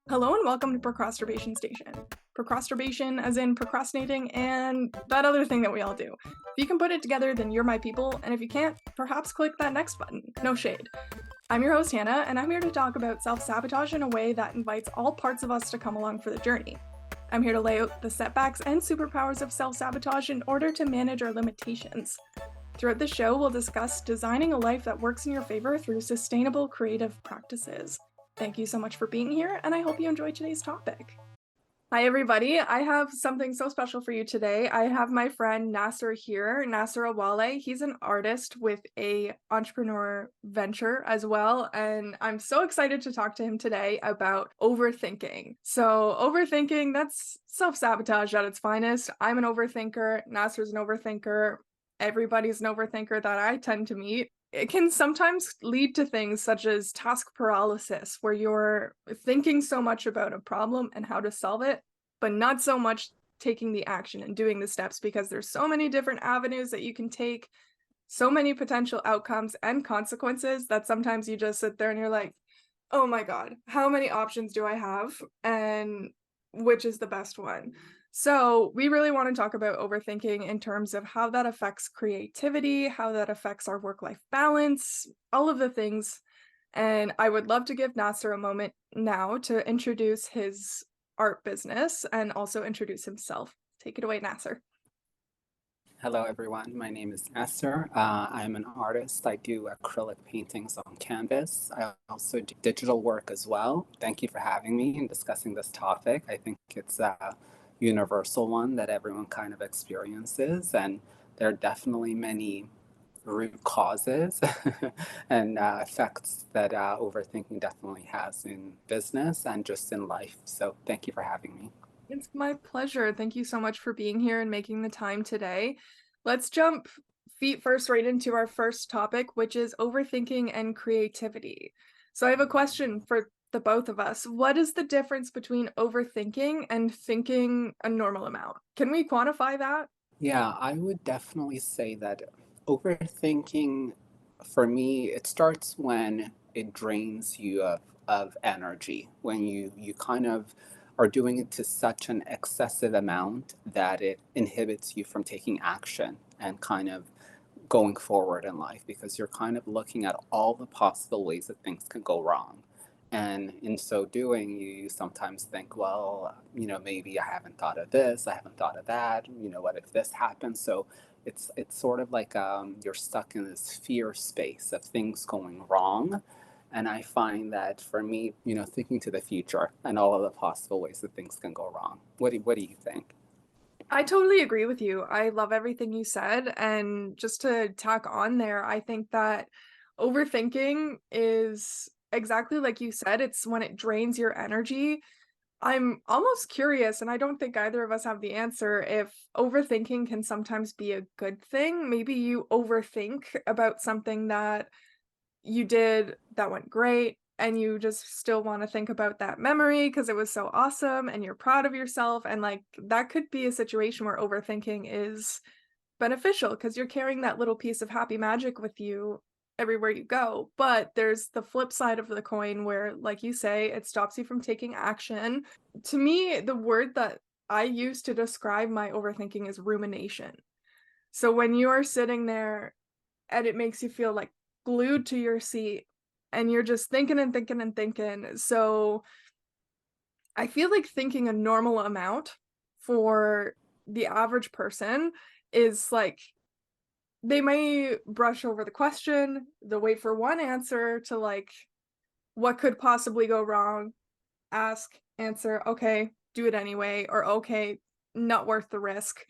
Hello and welcome to Procrastination Station. Procrastination as in procrastinating and that other thing that we all do. If you can put it together, then you're my people, and if you can't, perhaps click that next button. No shade. I'm your host, Hannah, and I'm here to talk about self-sabotage in a way that invites all parts of us to come along for the journey. I'm here to lay out the setbacks and superpowers of self-sabotage in order to manage our limitations. Throughout the show, we'll discuss designing a life that works in your favor through sustainable creative practices. Thank you so much for being here, and I hope you enjoyed today's topic. Hi, everybody. I have something so special for you today. I have my friend Nasir here, Nasir Awale. He's an artist with a entrepreneur venture as well, and I'm so excited to talk to him today about overthinking. So overthinking, that's self-sabotage at its finest. I'm an overthinker. Nasir's an overthinker. Everybody's an overthinker that I tend to meet. It can sometimes lead to things such as task paralysis, where you're thinking so much about a problem and how to solve it, but not so much taking the action and doing the steps, because there's so many different avenues that you can take, so many potential outcomes and consequences, that sometimes you just sit there and you're like, oh my God, how many options do I have? And which is the best one? So we really want to talk about overthinking in terms of how that affects creativity, how that affects our work-life balance, all of the things. And I would love to give Nasir a moment now to introduce his art business and also introduce himself. Take it away, Nasir. Hello, everyone. My name is Nasir. I'm an artist. I do acrylic paintings on canvas. I also do digital work as well. Thank you for having me and discussing this topic. I think it's a universal one that everyone kind of experiences, and there are definitely many root causes and effects that overthinking definitely has in business and just in life. So, thank you for having me. It's my pleasure. Thank you so much for being here and making the time today. Let's jump feet first right into our first topic, which is overthinking and creativity. So I have a question for the both of us. What is the difference between overthinking and thinking a normal amount? Can we quantify that? Yeah, I would definitely say that overthinking, for me, it starts when it drains you of energy, when you kind of are doing it to such an excessive amount that it inhibits you from taking action and kind of going forward in life, because you're kind of looking at all the possible ways that things can go wrong. And in so doing, you sometimes think, well, maybe I haven't thought of this, I haven't thought of that. What if this happens? So it's sort of like you're stuck in this fear space of things going wrong. And I find that for me, thinking to the future and all of the possible ways that things can go wrong. What do you think? I totally agree with you. I love everything you said. And just to tack on there, I think that overthinking is exactly like you said, it's when it drains your energy. I'm almost curious, and I don't think either of us have the answer, if overthinking can sometimes be a good thing. Maybe you overthink about something that you did that went great, and you just still want to think about that memory because it was so awesome and you're proud of yourself. And like that could be a situation where overthinking is beneficial because you're carrying that little piece of happy magic with you everywhere you go. But there's the flip side of the coin where, like you say, it stops you from taking action. To me, the word that I use to describe my overthinking is rumination. So when you are sitting there and it makes you feel like glued to your seat and you're just thinking and thinking and thinking. So I feel like thinking a normal amount for the average person is like they may brush over the question, they'll wait for one answer to like what could possibly go wrong, ask, answer, okay, do it anyway, or okay, not worth the risk,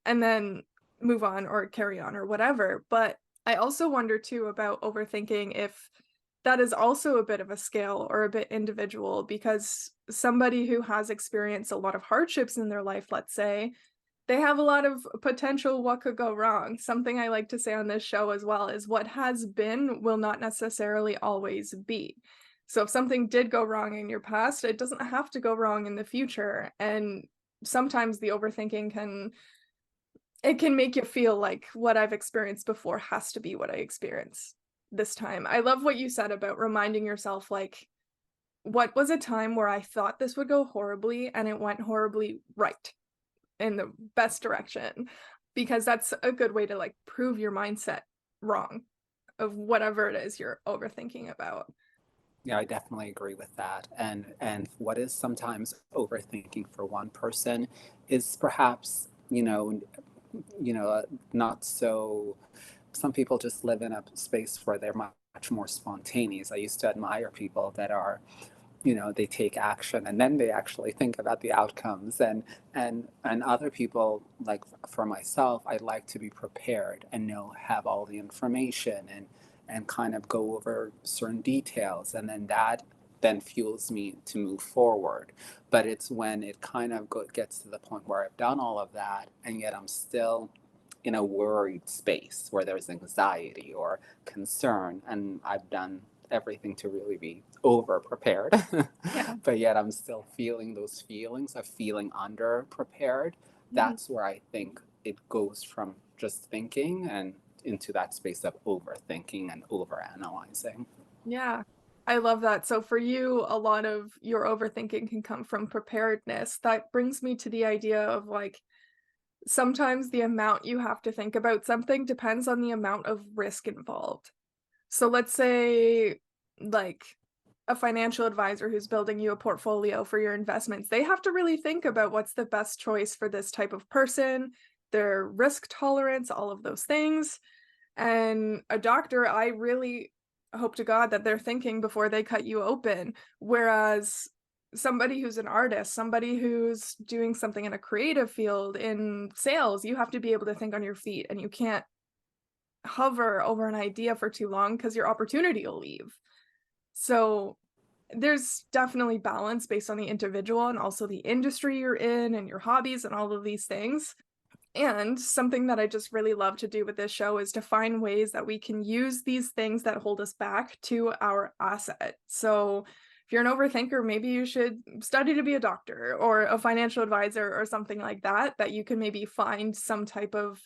and then move on or carry on or whatever. But I also wonder too about overthinking if that is also a bit of a scale or a bit individual, because somebody who has experienced a lot of hardships in their life, let's say, they have a lot of potential what could go wrong. Something I like to say on this show as well is what has been will not necessarily always be. So if something did go wrong in your past, it doesn't have to go wrong in the future. And sometimes the overthinking can make you feel like what I've experienced before has to be what I experience this time. I love what you said about reminding yourself, like, what was a time where I thought this would go horribly and it went horribly right in the best direction? Because that's a good way to like prove your mindset wrong of whatever it is you're overthinking about. Yeah, I definitely agree with that. And what is sometimes overthinking for one person is perhaps, not so. Some people just live in a space where they're much more spontaneous. I used to admire people that are, they take action and then they actually think about the outcomes. And other people, like for myself, I like to be prepared and have all the information and kind of go over certain details, and then that then fuels me to move forward. But it's when it kind of gets to the point where I've done all of that and yet I'm still in a worried space where there's anxiety or concern, and I've done everything to really be over prepared, Yeah. but yet I'm still feeling those feelings of feeling under prepared. Mhm. That's where I think it goes from just thinking and into that space of overthinking and overanalyzing. Yeah. I love that. So for you, a lot of your overthinking can come from preparedness. That brings me to the idea of like sometimes the amount you have to think about something depends on the amount of risk involved. So let's say like a financial advisor who's building you a portfolio for your investments, they have to really think about what's the best choice for this type of person, their risk tolerance, all of those things. And a doctor, I really hope to God that they're thinking before they cut you open. Whereas somebody who's an artist, somebody who's doing something in a creative field in sales, you have to be able to think on your feet and you can't hover over an idea for too long because your opportunity will leave. So there's definitely balance based on the individual and also the industry you're in and your hobbies and all of these things. And something that I just really love to do with this show is to find ways that we can use these things that hold us back to our asset. So, if you're an overthinker, maybe you should study to be a doctor or a financial advisor or something like that, that you can maybe find some type of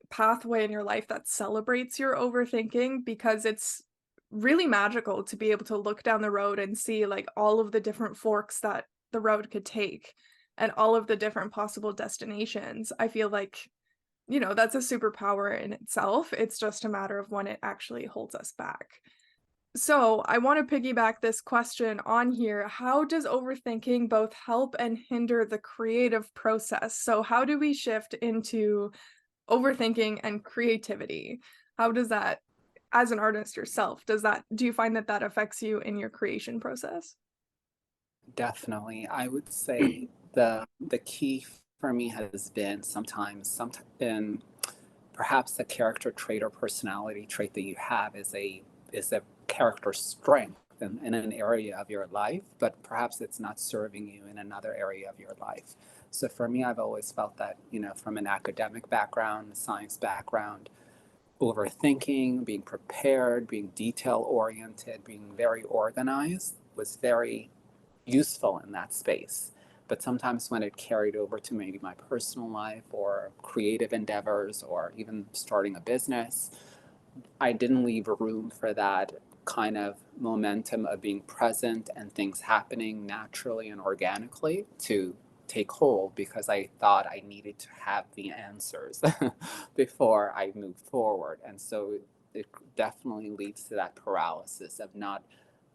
pathway in your life that celebrates your overthinking because it's really magical to be able to look down the road and see like all of the different forks that the road could take and all of the different possible destinations. I feel like, that's a superpower in itself. It's just a matter of when it actually holds us back. So, I want to piggyback this question on here. How does overthinking both help and hinder the creative process? So, how do we shift into overthinking and creativity? How does that, as an artist yourself, do you find that that affects you in your creation process? Definitely. I would say the key for me has been sometimes perhaps a character trait or personality trait that you have is a character strength in an area of your life, but perhaps it's not serving you in another area of your life. So for me, I've always felt that, from an academic background, a science background, overthinking, being prepared, being detail oriented, being very organized was very useful in that space. But sometimes when it carried over to maybe my personal life or creative endeavors or even starting a business, I didn't leave room for that kind of momentum of being present and things happening naturally and organically to take hold, because I thought I needed to have the answers before I moved forward. And so it definitely leads to that paralysis of not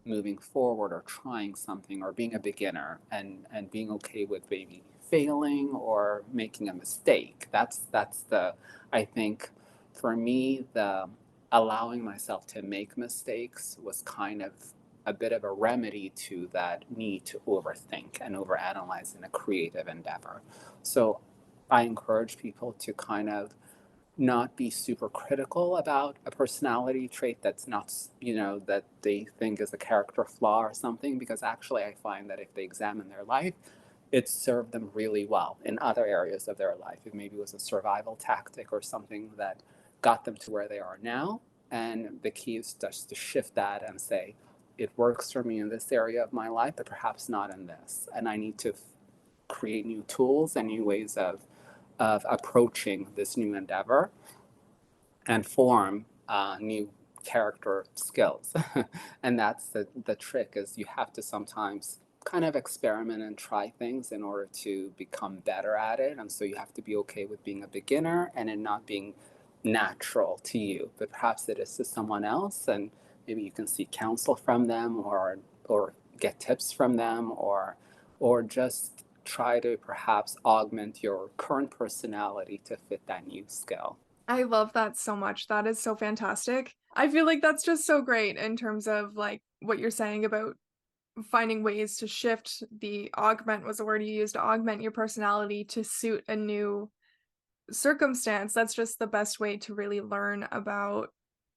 moving forward or trying something or being a beginner, and being okay with maybe failing or making a mistake. That's the, I think, for me, the allowing myself to make mistakes was kind of a bit of a remedy to that need to overthink and overanalyze in a creative endeavor. So I encourage people to kind of not be super critical about a personality trait that's not, that they think is a character flaw or something, because actually I find that if they examine their life, it served them really well in other areas of their life. It maybe was a survival tactic or something that got them to where they are now. And the key is just to shift that and say, it works for me in this area of my life, but perhaps not in this. And I need to create new tools and new ways of approaching this new endeavor and form new character skills. And that's the trick is you have to sometimes kind of experiment and try things in order to become better at it. And so you have to be okay with being a beginner and it not being natural to you, but perhaps it is to someone else, and maybe you can seek counsel from them, or get tips from them, or just try to perhaps augment your current personality to fit that new skill. I love that so much. That is so fantastic. I feel like that's just so great in terms of like what you're saying about finding ways to shift the augment was the word you used to augment your personality to suit a new circumstance. That's just the best way to really learn about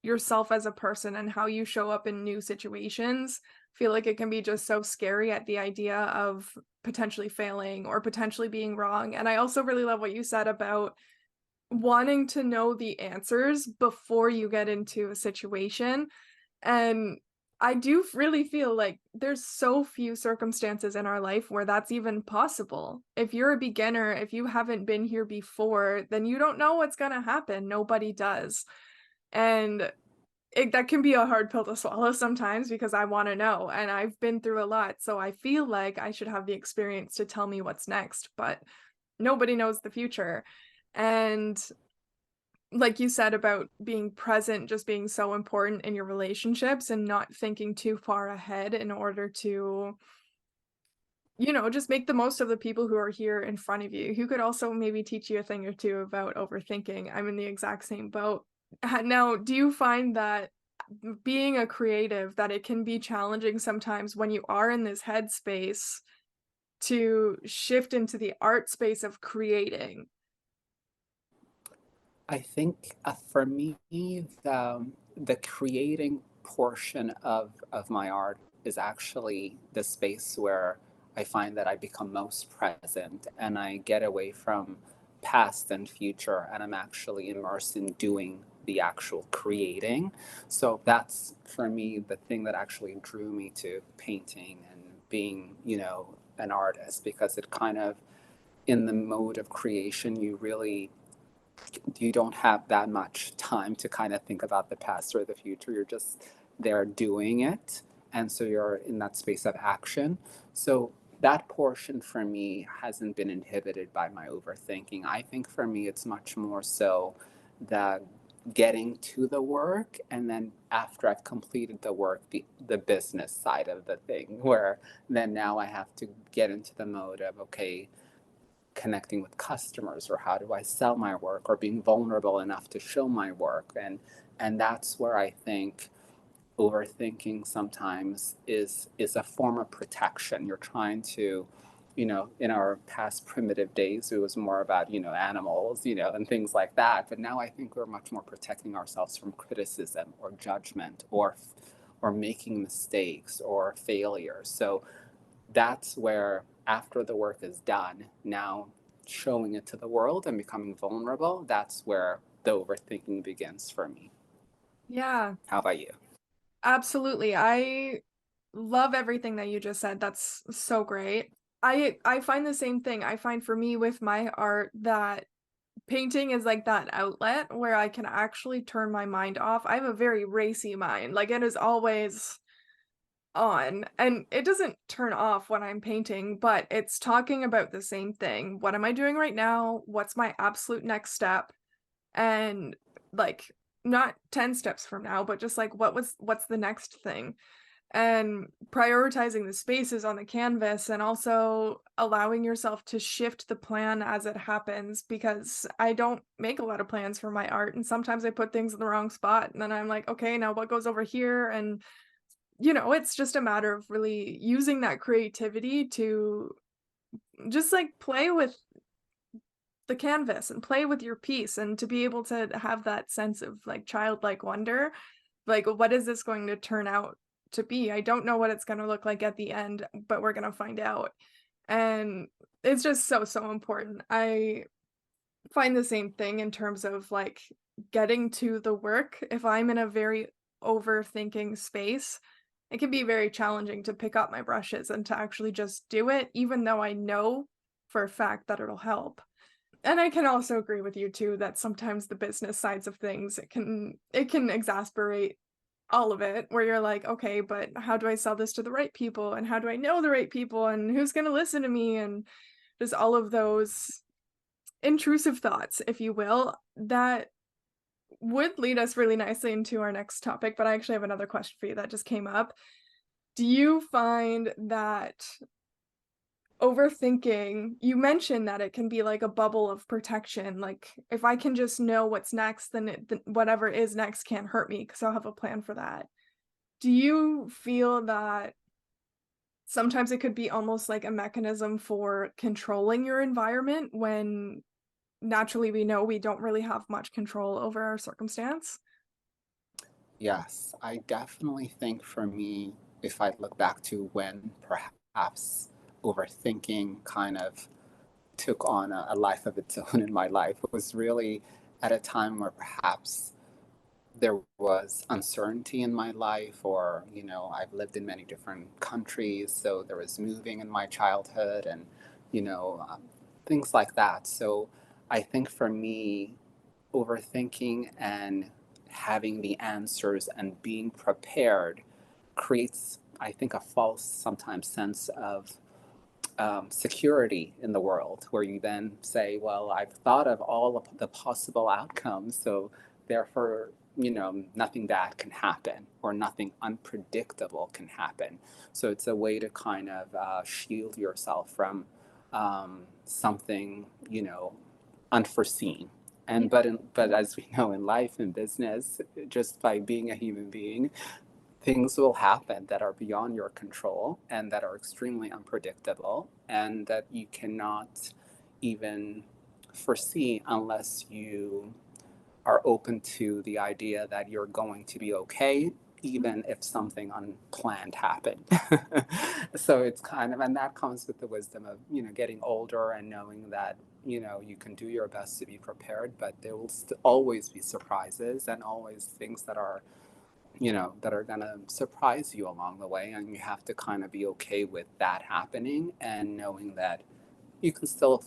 yourself as a person and how you show up in new situations. Feel like it can be just so scary at the idea of potentially failing or potentially being wrong. And I also really love what you said about wanting to know the answers before you get into a situation. And I do really feel like there's so few circumstances in our life where that's even possible. If you're a beginner, if you haven't been here before, then you don't know what's gonna happen. Nobody does. And that can be a hard pill to swallow sometimes because I wanna know, and I've been through a lot, so I feel like I should have the experience to tell me what's next, but nobody knows the future. And like you said about being present just being so important in your relationships and not thinking too far ahead in order to, just make the most of the people who are here in front of you, who could also maybe teach you a thing or two about overthinking. I'm in the exact same boat. Now, do you find that being a creative, that it can be challenging sometimes when you are in this headspace to shift into the art space of creating? I think for me, the creating portion of my art is actually the space where I find that I become most present and I get away from past and future, and I'm actually immersed in doing the actual creating. So that's for me the thing that actually drew me to painting and being, an artist, because it kind of, in the mode of creation, you don't have that much time to kind of think about the past or the future. You're just there doing it. And so you're in that space of action. So that portion for me hasn't been inhibited by my overthinking. I think for me, it's much more so that getting to the work, and then after I've completed the work, the business side of the thing, where then now I have to get into the mode of, okay, connecting with customers, or how do I sell my work, or being vulnerable enough to show my work. And that's where I think overthinking sometimes is a form of protection. You're trying to, in our past primitive days, it was more about, animals, and things like that. But now I think we're much more protecting ourselves from criticism or judgment, or making mistakes or failures. So that's where, after the work is done, now showing it to the world and becoming vulnerable, that's where the overthinking begins for me. Yeah, How about you? absolutely. I love everything that you just said. That's so great. I find the same thing. I find for me with my art that painting is like that outlet where I can actually turn my mind off. I have a very racy mind. Like it is always on, and it doesn't turn off when I'm painting, but it's talking about the same thing. What am I doing right now? What's my absolute next step? And like not 10 steps from now, but just like what's the next thing? And prioritizing the spaces on the canvas and also allowing yourself to shift the plan as it happens, because I don't make a lot of plans for my art and sometimes I put things in the wrong spot and then I'm like, okay, now what goes over here? And it's just a matter of really using that creativity to just like play with the canvas and play with your piece and to be able to have that sense of like childlike wonder. Like, what is this going to turn out to be? I don't know what it's going to look like at the end, but we're going to find out. And it's just so, so important. I find the same thing in terms of like getting to the work. If I'm in a very overthinking space, it can be very challenging to pick up my brushes and to actually just do it, even though I know for a fact that it'll help. And I can also agree with you too that sometimes the business sides of things it can exasperate all of it, where you're like, "Okay, but how do I sell this to the right people, and how do I know the right people, and who's gonna listen to me?" And just all of those intrusive thoughts, if you will, that would lead us really nicely into our next topic, but I actually have another question for you that just came up. Do you find that overthinking, you mentioned that it can be like a bubble of protection, like, if I can just know what's next, then whatever is next can't hurt me because 'cause I'll have a plan for that. Do you feel that sometimes it could be almost like a mechanism for controlling your environment when naturally we know we don't really have much control over our circumstance? Yes, I definitely think for me, if I look back to when perhaps overthinking kind of took on a life of its own in my life, it was really at a time where perhaps there was uncertainty in my life, or, I've lived in many different countries, so there was moving in my childhood and, you know, um, things like that. So I think for me, overthinking and having the answers and being prepared creates, I think, a false sometimes sense of security in the world, where you then say, well, I've thought of all of the possible outcomes, so therefore, nothing bad can happen or nothing unpredictable can happen. So it's a way to kind of shield yourself from something, unforeseen. Yeah. And but as we know in life and business, just by being a human being, things will happen that are beyond your control and that are extremely unpredictable and that you cannot even foresee unless you are open to the idea that you're going to be okay even if something unplanned happened. So it's kind of, and that comes with the wisdom of, getting older and knowing that, you can do your best to be prepared, but there will always be surprises and always things that are going to surprise you along the way. And you have to kind of be okay with that happening and knowing that you can still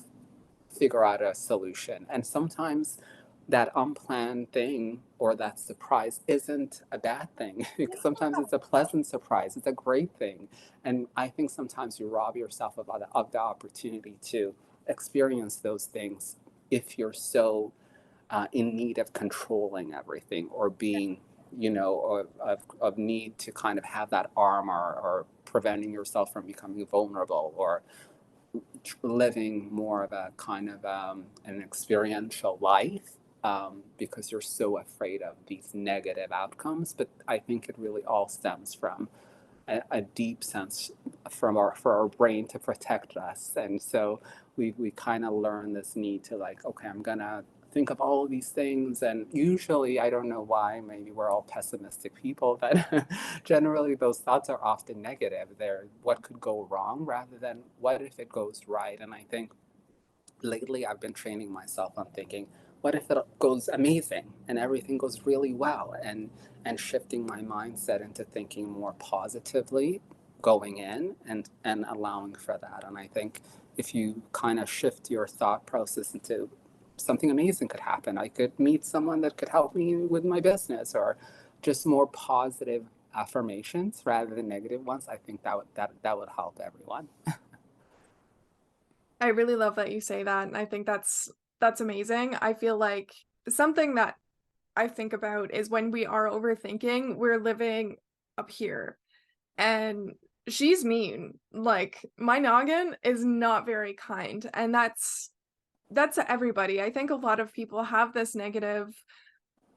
figure out a solution. And sometimes that unplanned thing or that surprise isn't a bad thing. Sometimes it's a pleasant surprise, it's a great thing. And I think sometimes you rob yourself of the opportunity to experience those things if you're so in need of controlling everything or being, of need to kind of have that armor or preventing yourself from becoming vulnerable or living more of a kind of an experiential life because you're so afraid of these negative outcomes. But I think it really all stems from a deep sense for our brain to protect us. And so we kind of learn this need to, like, okay, I'm gonna think of all of these things. And usually, I don't know why, maybe we're all pessimistic people, but generally those thoughts are often negative. They're what could go wrong rather than what if it goes right. And I think lately I've been training myself on thinking, what if it goes amazing and everything goes really well, and shifting my mindset into thinking more positively going in and allowing for that. And I think if you kind of shift your thought process into something amazing could happen. I could meet someone that could help me with my business, or just more positive affirmations rather than negative ones. I think that would help everyone. I really love that you say that, and I think that's amazing. I feel like something that I think about is when we are overthinking, we're living up here, and she's mean. Like, my noggin is not very kind, and that's everybody. I think a lot of people have this negative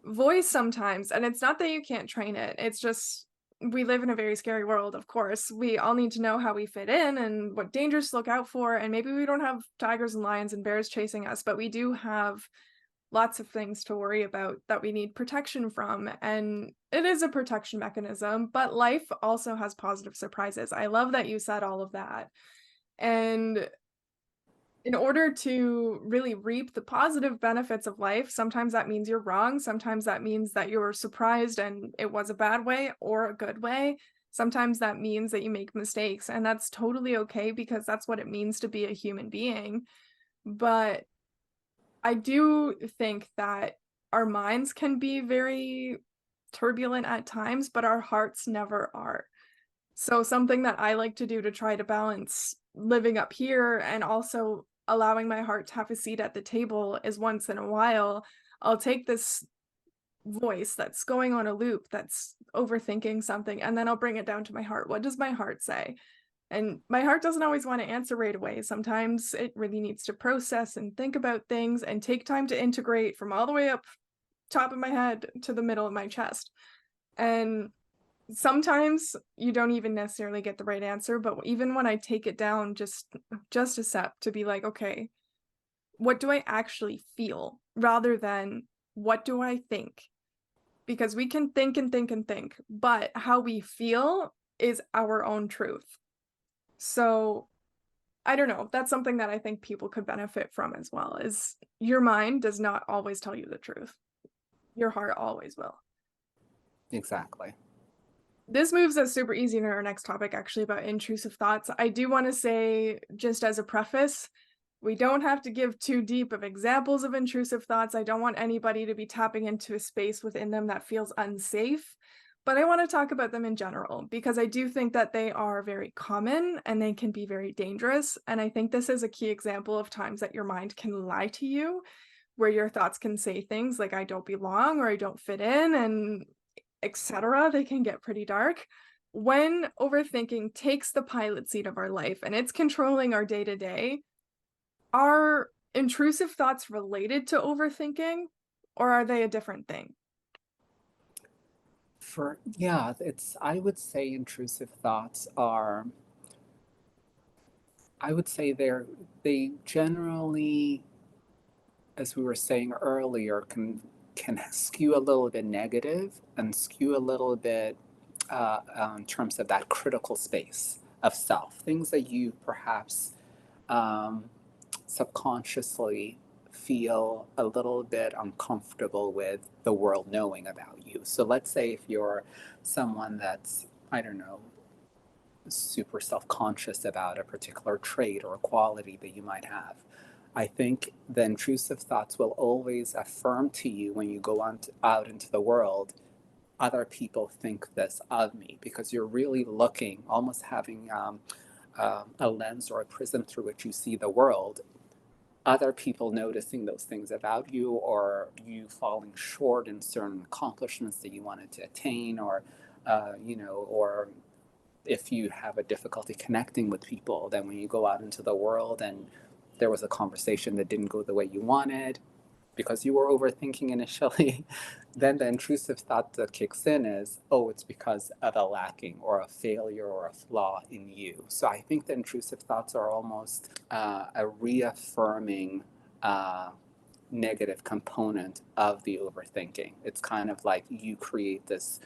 voice sometimes, and it's not that you can't train it, it's just we live in a very scary world, of course. We all need to know how we fit in and what dangers to look out for, and maybe we don't have tigers and lions and bears chasing us, but we do have lots of things to worry about that we need protection from, and it is a protection mechanism, but life also has positive surprises. I love that you said all of that, and in order to really reap the positive benefits of life, sometimes that means you're wrong, sometimes that means that you're surprised and it was a bad way or a good way. Sometimes that means that you make mistakes, and that's totally okay because that's what it means to be a human being. But I do think that our minds can be very turbulent at times, but our hearts never are. So something that I like to do to try to balance living up here and also allowing my heart to have a seat at the table is once in a while, I'll take this voice that's going on a loop that's overthinking something, and then I'll bring it down to my heart. What does my heart say? And my heart doesn't always want to answer right away. Sometimes it really needs to process and think about things and take time to integrate from all the way up top of my head to the middle of my chest. And sometimes you don't even necessarily get the right answer, but even when I take it down just a step to be like, okay, what do I actually feel rather than what do I think? Because we can think and think and think, but how we feel is our own truth. So, I don't know, that's something that I think people could benefit from as well, is your mind does not always tell you the truth. Your heart always will. Exactly. This moves us super easy into our next topic, actually, about intrusive thoughts. I do want to say, just as a preface, we don't have to give too deep of examples of intrusive thoughts. I don't want anybody to be tapping into a space within them that feels unsafe. But I want to talk about them in general because I do think that they are very common and they can be very dangerous. And I think this is a key example of times that your mind can lie to you, where your thoughts can say things like, I don't belong or I don't fit in, and etc. They can get pretty dark. When overthinking takes the pilot seat of our life and it's controlling our day to day, are intrusive thoughts related to overthinking or are they a different thing? For yeah, it's I would say intrusive thoughts are I would say they generally, as we were saying earlier, can skew a little bit negative and skew a little bit in terms of that critical space of self, things that you perhaps um, subconsciously feel a little bit uncomfortable with the world knowing about you. So let's say if you're someone that's, I don't know, super self conscious about a particular trait or a quality that you might have. I think the intrusive thoughts will always affirm to you when you go on out into the world, other people think this of me, because you're really looking, almost having a lens or a prism through which you see the world. Other people noticing those things about you, or you falling short in certain accomplishments that you wanted to attain, or or if you have a difficulty connecting with people, then when you go out into the world and there was a conversation that didn't go the way you wanted because you were overthinking initially, then the intrusive thought that kicks in is, oh, it's because of a lacking or a failure or a flaw in you. So I think the intrusive thoughts are almost a reaffirming negative component of the overthinking. It's kind of like you create this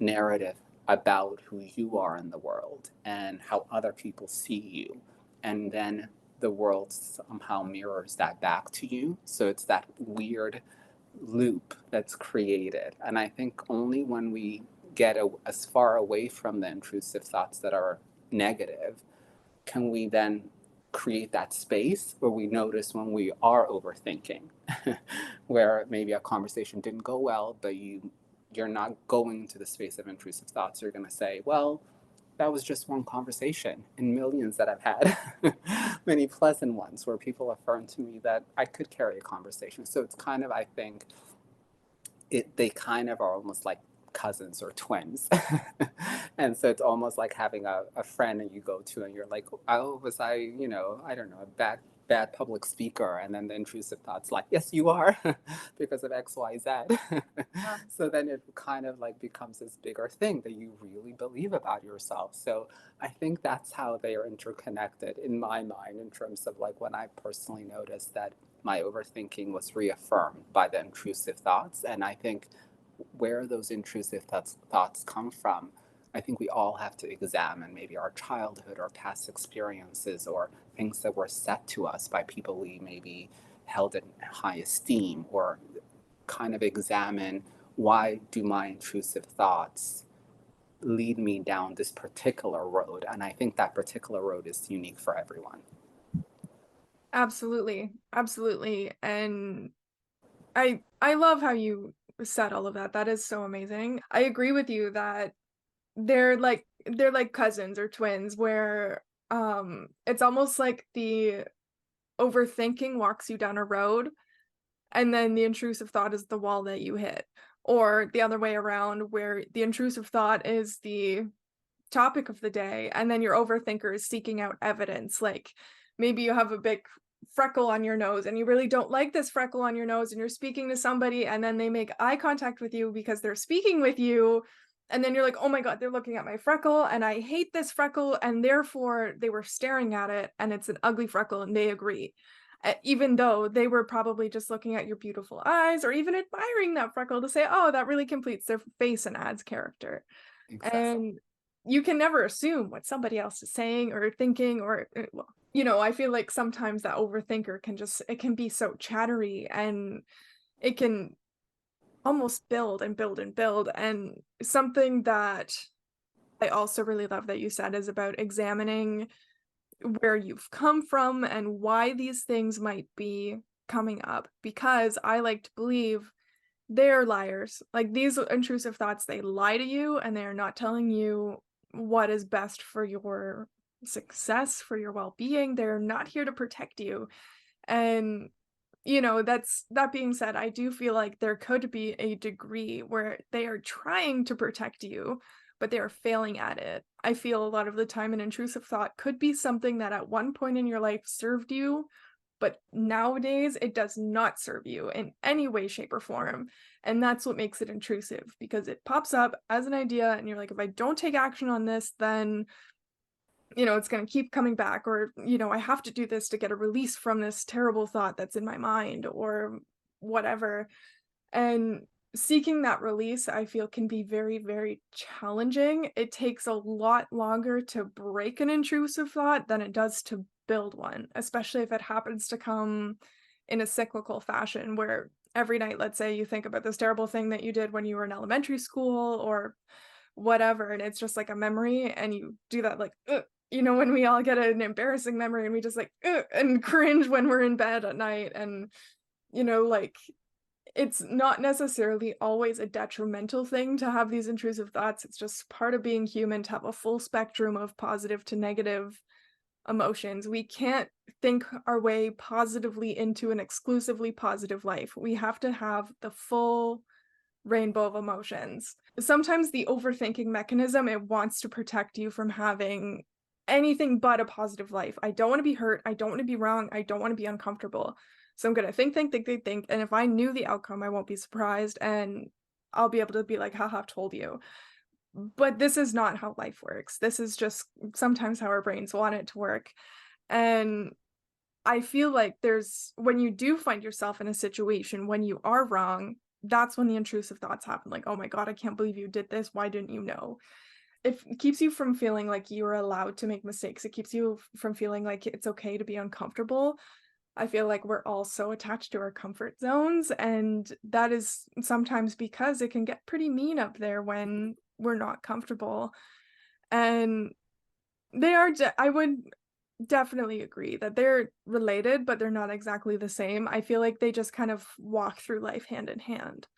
narrative about who you are in the world and how other people see you. And then the world somehow mirrors that back to you. So it's that weird loop that's created. And I think only when we get as far away from the intrusive thoughts that are negative can we then create that space where we notice when we are overthinking, where maybe a conversation didn't go well, but you're not going to the space of intrusive thoughts. You're going to say, well, that was just one conversation in millions that I've had, many pleasant ones where people affirm to me that I could carry a conversation. So it's kind of, I think, they kind of are almost like cousins or twins. And so it's almost like having a friend that you go to and you're like, oh, was I, I don't know, a bad public speaker? And then the intrusive thoughts like, yes, you are, because of XYZ. So then it kind of like becomes this bigger thing that you really believe about yourself. So I think that's how they are interconnected in my mind, in terms of like when I personally noticed that my overthinking was reaffirmed by the intrusive thoughts. And I think where those intrusive thoughts come from, I think we all have to examine maybe our childhood or past experiences or things that were said to us by people we maybe held in high esteem, or kind of examine, why do my intrusive thoughts lead me down this particular road? And I think that particular road is unique for everyone. Absolutely. Absolutely. And I love how you said all of that. That is so amazing. I agree with you that they're like cousins or twins where it's almost like the overthinking walks you down a road and then the intrusive thought is the wall that you hit. Or the other way around where the intrusive thought is the topic of the day and then your overthinker is seeking out evidence. Like maybe you have a big freckle on your nose and you really don't like this freckle on your nose and you're speaking to somebody and then they make eye contact with you because they're speaking with you and then you're like, "Oh my god, they're looking at my freckle and I hate this freckle," and therefore they were staring at it and it's an ugly freckle and they agree. Even though they were probably just looking at your beautiful eyes or even admiring that freckle to say, "Oh, that really completes their face and adds character." Exactly. And you can never assume what somebody else is saying or thinking or, well, I feel like sometimes that overthinker can just it can be so chattery and it can almost build and build and build. And something that I also really love that you said is about examining where you've come from and why these things might be coming up, because I like to believe they're liars. Like these intrusive thoughts, they lie to you and they are not telling you what is best for your success, for your well-being. They're not here to protect you. And that being said, I do feel like there could be a degree where they are trying to protect you, but they are failing at it. I feel a lot of the time an intrusive thought could be something that at one point in your life served you, but nowadays it does not serve you in any way, shape, or form. And that's what makes it intrusive because it pops up as an idea, and you're like, if I don't take action on this, then it's going to keep coming back, or, I have to do this to get a release from this terrible thought that's in my mind, or whatever. And seeking that release, I feel, can be very, very challenging. It takes a lot longer to break an intrusive thought than it does to build one, especially if it happens to come in a cyclical fashion where every night, let's say you think about this terrible thing that you did when you were in elementary school or whatever, and it's just like a memory, and you do that like, "Ugh," when we all get an embarrassing memory and we just like, "Ugh," and cringe when we're in bed at night, and like it's not necessarily always a detrimental thing to have these intrusive thoughts. It's just part of being human to have a full spectrum of positive to negative emotions. We can't think our way positively into an exclusively positive life. We have to have the full rainbow of emotions. Sometimes the overthinking mechanism, it wants to protect you from having anything but a positive life. I don't want to be hurt. I don't want to be wrong. I don't want to be uncomfortable. So I'm going to think, think, think, think, think. And if I knew the outcome, I won't be surprised. And I'll be able to be like, haha, I've told you. But this is not how life works. This is just sometimes how our brains want it to work. And I feel like when you do find yourself in a situation when you are wrong, that's when the intrusive thoughts happen. Like, oh my God, I can't believe you did this. Why didn't you know? It keeps you from feeling like you're allowed to make mistakes. It keeps you from feeling like it's okay to be uncomfortable. I feel like we're all so attached to our comfort zones, and that is sometimes because it can get pretty mean up there when we're not comfortable. And I would definitely agree that they're related, but they're not exactly the same. I feel like they just kind of walk through life hand in hand.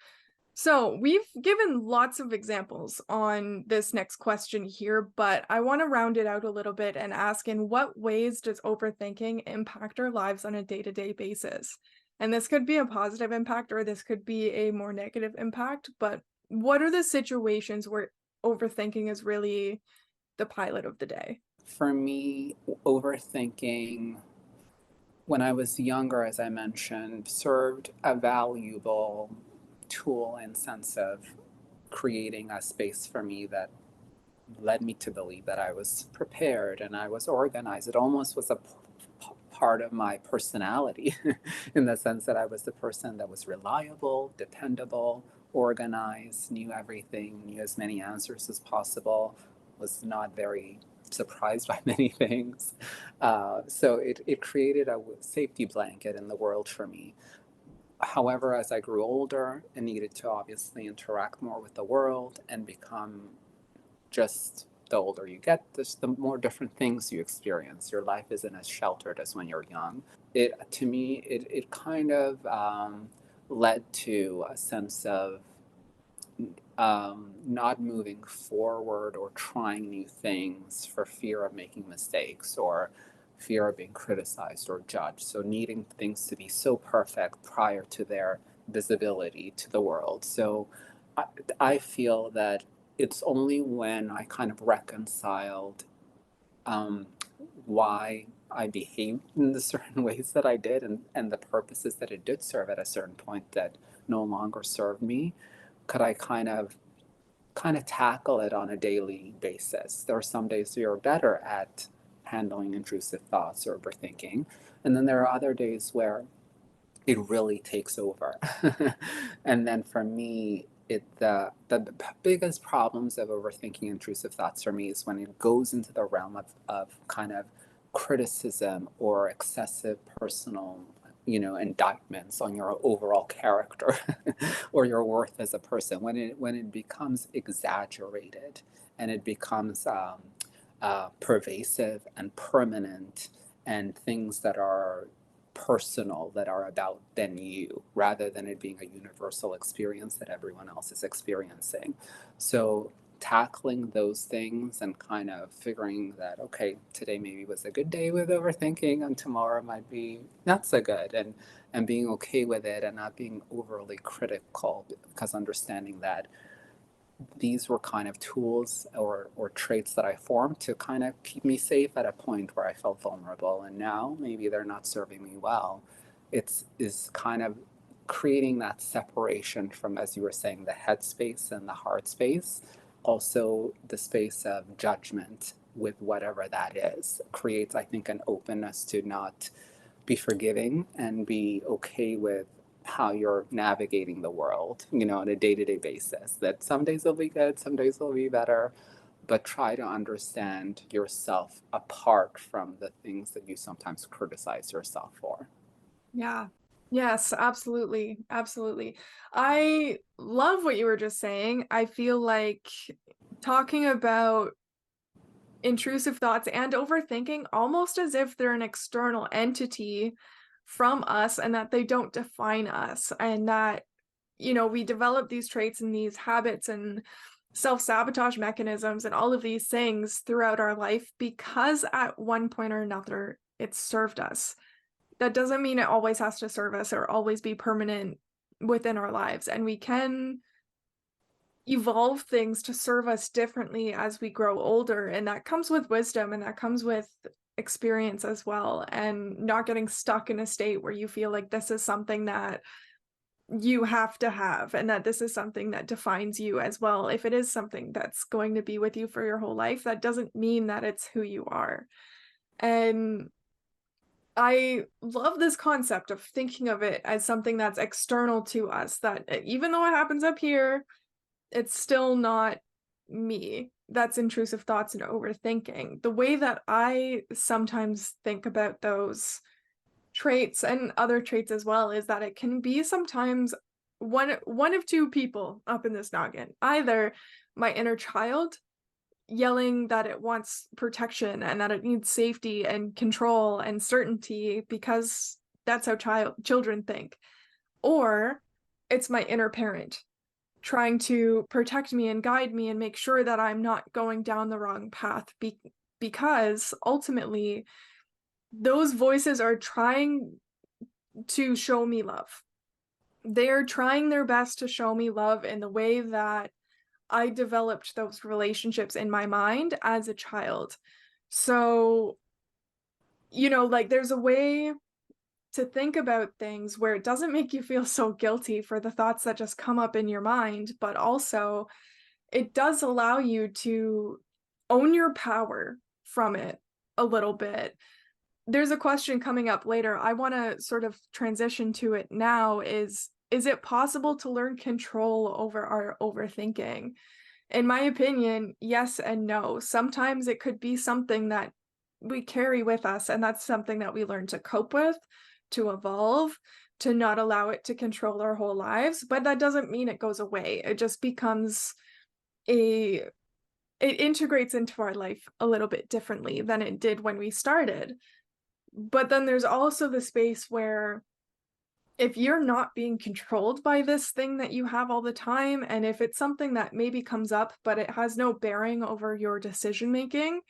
So we've given lots of examples on this next question here, but I want to round it out a little bit and ask, in what ways does overthinking impact our lives on a day-to-day basis? And this could be a positive impact or this could be a more negative impact, but what are the situations where overthinking is really the pilot of the day? For me, overthinking when I was younger, as I mentioned, served a valuable tool in sense of creating a space for me that led me to believe that I was prepared and I was organized. It almost was a part of my personality in the sense that I was the person that was reliable, dependable, organized, knew everything, knew as many answers as possible, was not very surprised by many things. So it created a safety blanket in the world for me. However, as I grew older and needed to obviously interact more with the world and become just the older you get, the more different things you experience. Your life isn't as sheltered as when you're young. To me, it kind of led to a sense of not moving forward or trying new things for fear of making mistakes or fear of being criticized or judged. So, needing things to be so perfect prior to their visibility to the world. So, I, I feel that it's only when I kind of reconciled um, why I behaved in the certain ways that I did and the purposes that it did serve at a certain point that no longer served me, could I kind of tackle it on a daily basis. There are some days you're better at handling intrusive thoughts or overthinking, and then there are other days where it really takes over. And then for me, the biggest problems of overthinking intrusive thoughts for me is when it goes into the realm of kind of criticism or excessive personal indictments on your overall character or your worth as a person when it becomes exaggerated and it becomes pervasive and permanent and things that are personal that are about than you rather than it being a universal experience that everyone else is experiencing. So tackling those things and kind of figuring that okay, today maybe was a good day with overthinking and tomorrow might be not so good, and being okay with it and not being overly critical, because understanding that these were kind of tools or traits that I formed to kind of keep me safe at a point where I felt vulnerable. And now maybe they're not serving me well. It's is kind of creating that separation from, as you were saying, the head space and the heart space. Also, the space of judgment with whatever that is creates, I think, an openness to not be forgiving and be okay with how you're navigating the world, on a day to day basis. That some days will be good, some days will be better, but try to understand yourself apart from the things that you sometimes criticize yourself for. Yeah. Yes, absolutely. Absolutely. I love what you were just saying. I feel like talking about intrusive thoughts and overthinking almost as if they're an external entity from us and that they don't define us, and that, we develop these traits and these habits and self-sabotage mechanisms and all of these things throughout our life because at one point or another it served us. That doesn't mean it always has to serve us or always be permanent within our lives, and we can evolve things to serve us differently as we grow older, and that comes with wisdom and that comes with experience as well, and not getting stuck in a state where you feel like this is something that you have to have and that this is something that defines you as well. If it is something that's going to be with you for your whole life, that doesn't mean that it's who you are. And I love this concept of thinking of it as something that's external to us, that even though it happens up here, it's still not me. That's intrusive thoughts and overthinking. The way that I sometimes think about those traits and other traits as well is that it can be sometimes one of two people up in this noggin. Either my inner child yelling that it wants protection and that it needs safety and control and certainty because that's how children think, or it's my inner parent trying to protect me and guide me and make sure that I'm not going down the wrong path, because ultimately those voices are trying to show me love. They're trying their best to show me love in the way that I developed those relationships in my mind as a child. So, like there's a way to think about things where it doesn't make you feel so guilty for the thoughts that just come up in your mind, but also it does allow you to own your power from it a little bit. There's a question coming up later. I want to sort of transition to it now. Is it possible to learn control over our overthinking? In my opinion, yes and no. Sometimes it could be something that we carry with us, and that's something that we learn to cope with, to evolve, to not allow it to control our whole lives. But that doesn't mean it goes away. It just becomes a it integrates into our life a little bit differently than it did when we started. But then there's also the space where if you're not being controlled by this thing that you have all the time, and if it's something that maybe comes up, but it has no bearing over your decision making,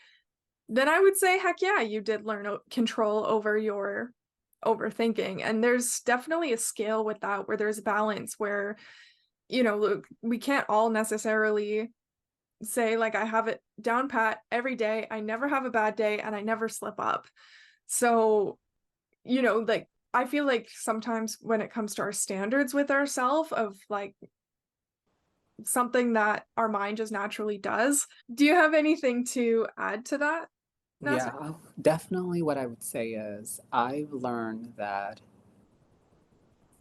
then I would say, heck yeah, you did learn control over your overthinking. And there's definitely a scale with that where there's balance where, look, we can't all necessarily say, like, I have it down pat every day. I never have a bad day and I never slip up. So, like, I feel like sometimes when it comes to our standards with ourselves of like something that our mind just naturally does. Do you have anything to add to that, Nasir? Yeah, definitely what I would say is I've learned that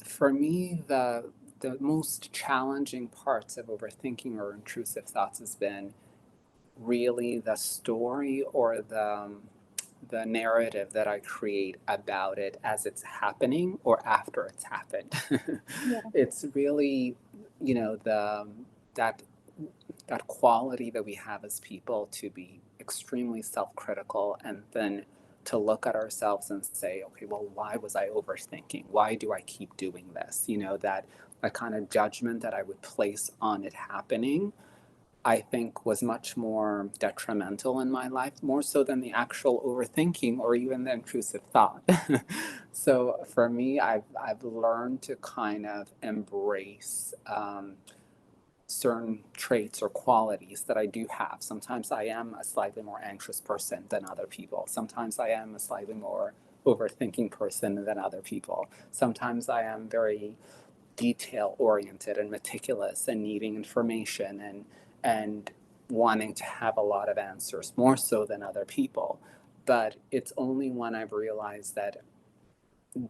for me, the most challenging parts of overthinking or intrusive thoughts has been really the story or the narrative that I create about it as it's happening or after it's happened. Yeah. It's really, the that that quality that we have as people to be extremely self-critical and then to look at ourselves and say, okay, well, why was I overthinking? Why do I keep doing this? That a kind of judgment that I would place on it happening, I think was much more detrimental in my life, more so than the actual overthinking or even the intrusive thought. So for me, I've learned to kind of embrace certain traits or qualities that I do have. Sometimes I am a slightly more anxious person than other people. Sometimes I am a slightly more overthinking person than other people. Sometimes I am very detail oriented and meticulous and needing information and wanting to have a lot of answers more so than other people. But it's only when I've realized that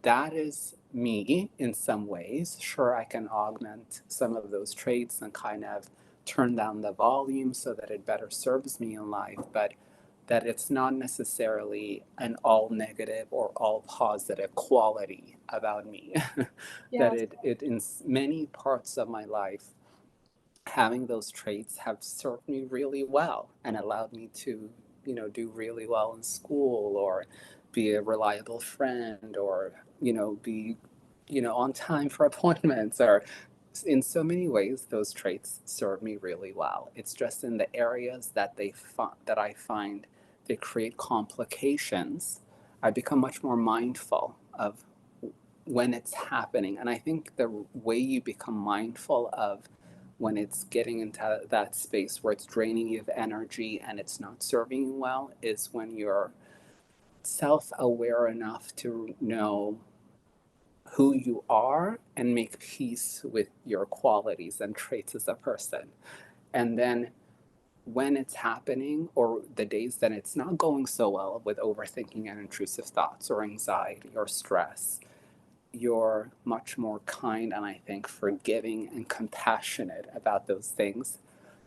that is me in some ways. Sure, I can augment some of those traits and kind of turn down the volume so that it better serves me in life, but that it's not necessarily an all negative or all positive quality about me. That Yeah. it in many parts of my life, having those traits have served me really well and allowed me to, do really well in school or be a reliable friend or, be, on time for appointments or in so many ways those traits serve me really well. It's just in the areas that that I find they create complications, I become much more mindful of when it's happening. And I think the way you become mindful of when it's getting into that space where it's draining you of energy and it's not serving you well is when you're self aware enough to know who you are and make peace with your qualities and traits as a person. And then when it's happening or the days that it's not going so well with overthinking and intrusive thoughts or anxiety or stress, you're much more kind and I think forgiving and compassionate about those things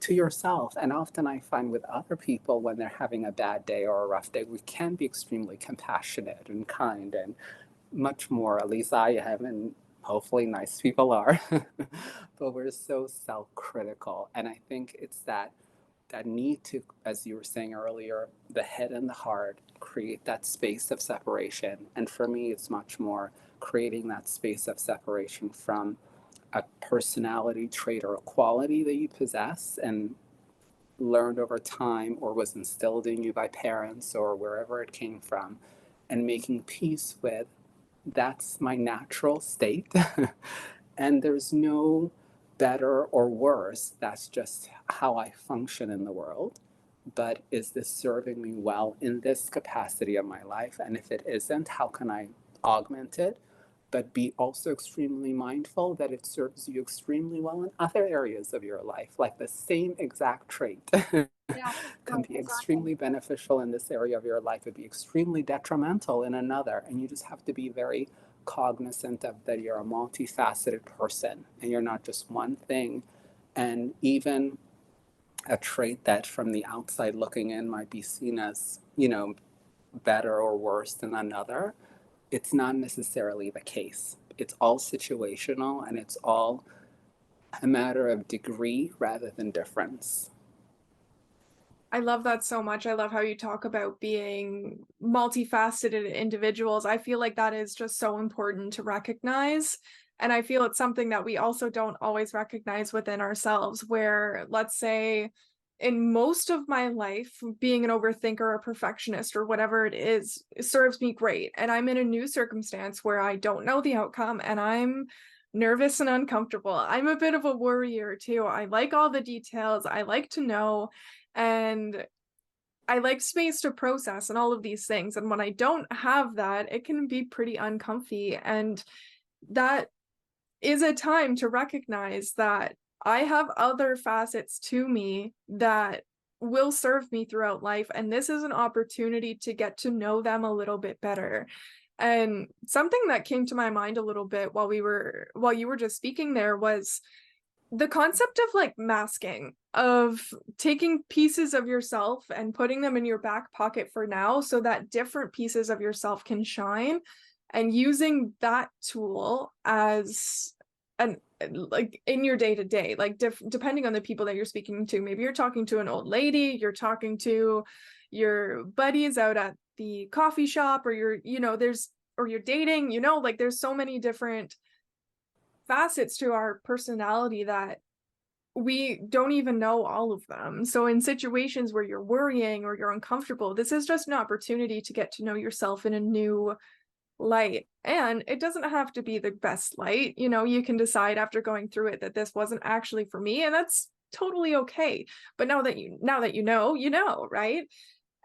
to yourself. And often I find with other people when they're having a bad day or a rough day, we can be extremely compassionate and kind and much more, at least I am, and hopefully nice people are. But we're so self-critical. And I think it's that need to, as you were saying earlier, the head and the heart create that space of separation. And for me, it's much more creating that space of separation from a personality trait or a quality that you possess and learned over time or was instilled in you by parents or wherever it came from, and making peace with that's my natural state. And there's no better or worse. That's just how I function in the world. But is this serving me well in this capacity of my life? And if it isn't, how can I augment it? But be also extremely mindful that it serves you extremely well in other areas of your life, like the same exact trait Yeah. can No, be exactly. extremely beneficial in this area of your life, would be extremely detrimental in another. And you just have to be very cognizant of that you're a multifaceted person and you're not just one thing. And even a trait that from the outside looking in might be seen as, better or worse than another, it's not necessarily the case. It's all situational and it's all a matter of degree rather than difference. I love that so much. I love how you talk about being multifaceted individuals. I feel like that is just so important to recognize. And I feel it's something that we also don't always recognize within ourselves, where, let's say, in most of my life, being an overthinker or perfectionist or whatever it is, it serves me great. And I'm in a new circumstance where I don't know the outcome and I'm nervous and uncomfortable. I'm a bit of a worrier too. I like all the details. I like to know, and I like space to process and all of these things. And when I don't have that, it can be pretty uncomfy. And that is a time to recognize that I have other facets to me that will serve me throughout life. And this is an opportunity to get to know them a little bit better. And something that came to my mind a little bit while you were just speaking there was the concept of like masking, of taking pieces of yourself and putting them in your back pocket for now so that different pieces of yourself can shine, and using that tool as an like in your day to day, like depending on the people that you're speaking to. Maybe you're talking to an old lady, you're talking to your buddies out at the coffee shop, or or you're dating, like there's so many different facets to our personality that we don't even know all of them. So in situations where you're worrying or you're uncomfortable, this is just an opportunity to get to know yourself in a new light. And it doesn't have to be the best light. You can decide after going through it that this wasn't actually for me, and that's totally okay. But now that you know, right?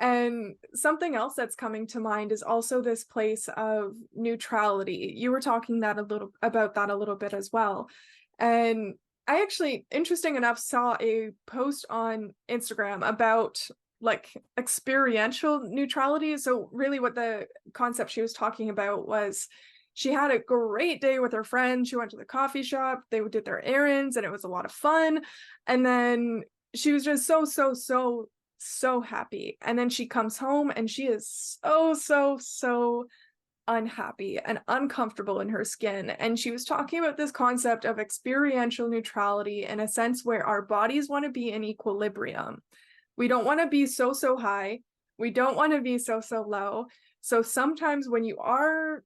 And something else that's coming to mind is also this place of neutrality. You were talking that a little about that a little bit as well. And I actually, interesting enough, saw a post on Instagram about like experiential neutrality. So really what the concept she was talking about was, she had a great day with her friend. She went to the coffee shop, they did their errands, and it was a lot of fun. And then she was just so happy. And then she comes home and she is so unhappy and uncomfortable in her skin. And she was talking about this concept of experiential neutrality, in a sense where our bodies want to be in equilibrium. We don't want to be so high. We don't want to be so low. So sometimes when you are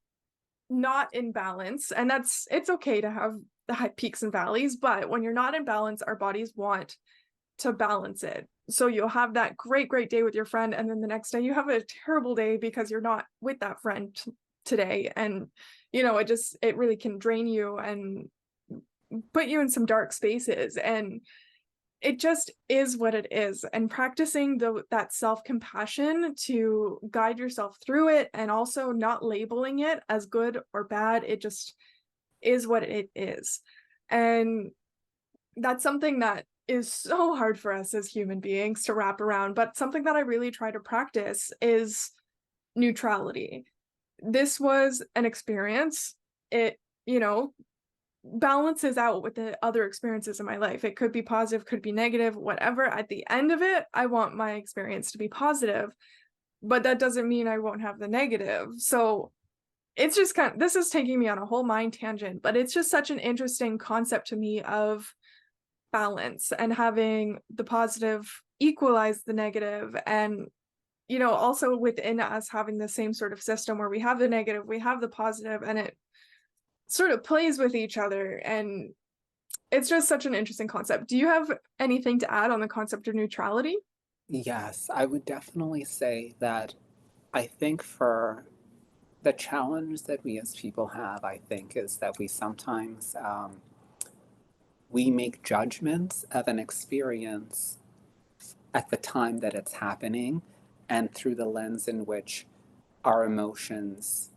not in balance, and it's okay to have the high peaks and valleys, but when you're not in balance, our bodies want to balance it. So you'll have that great day with your friend, and then the next day you have a terrible day because you're not with that friend today. And it really can drain you and put you in some dark spaces. And it just is what it is. And practicing that self-compassion to guide yourself through it, and also not labeling it as good or bad. It just is what it is. And that's something that is so hard for us as human beings to wrap around, but something that I really try to practice is neutrality. This was an experience. It, balances out with the other experiences in my life. It could be positive, could be negative, whatever. At the end of it, I want my experience to be positive, but that doesn't mean I won't have the negative. So it's just this is taking me on a whole mind tangent, but it's just such an interesting concept to me of balance, and having the positive equalize the negative. And also within us having the same sort of system where we have the negative, we have the positive, and it sort of plays with each other. And it's just such an interesting concept. Do you have anything to add on the concept of neutrality? Yes, I would definitely say that I think for the challenge that we as people have, I think, is that we sometimes we make judgments of an experience at the time that it's happening, and through the lens in which our emotions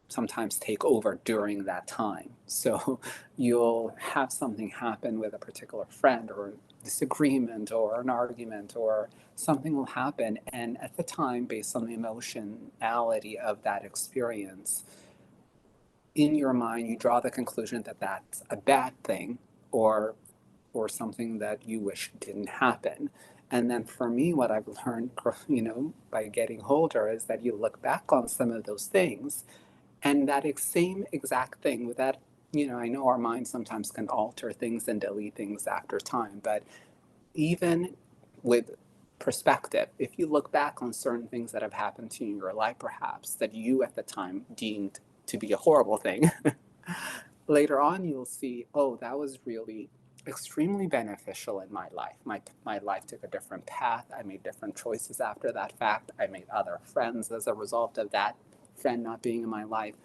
sometimes take over during that time. So you'll have something happen with a particular friend, or a disagreement or an argument, or something will happen, and at the time, based on the emotionality of that experience, in your mind you draw the conclusion that that's a bad thing, or something that you wish didn't happen. And then for me, what I've learned, by getting older, is that you look back on some of those things, and that same exact thing with that, I know our minds sometimes can alter things and delete things after time, but even with perspective. If you look back on certain things that have happened to you in your life, perhaps that you at the time deemed to be a horrible thing, later on you'll see, oh, that was really extremely beneficial in my life. My life took a different path. I made different choices after that fact. I made other friends as a result of that friend not being in my life.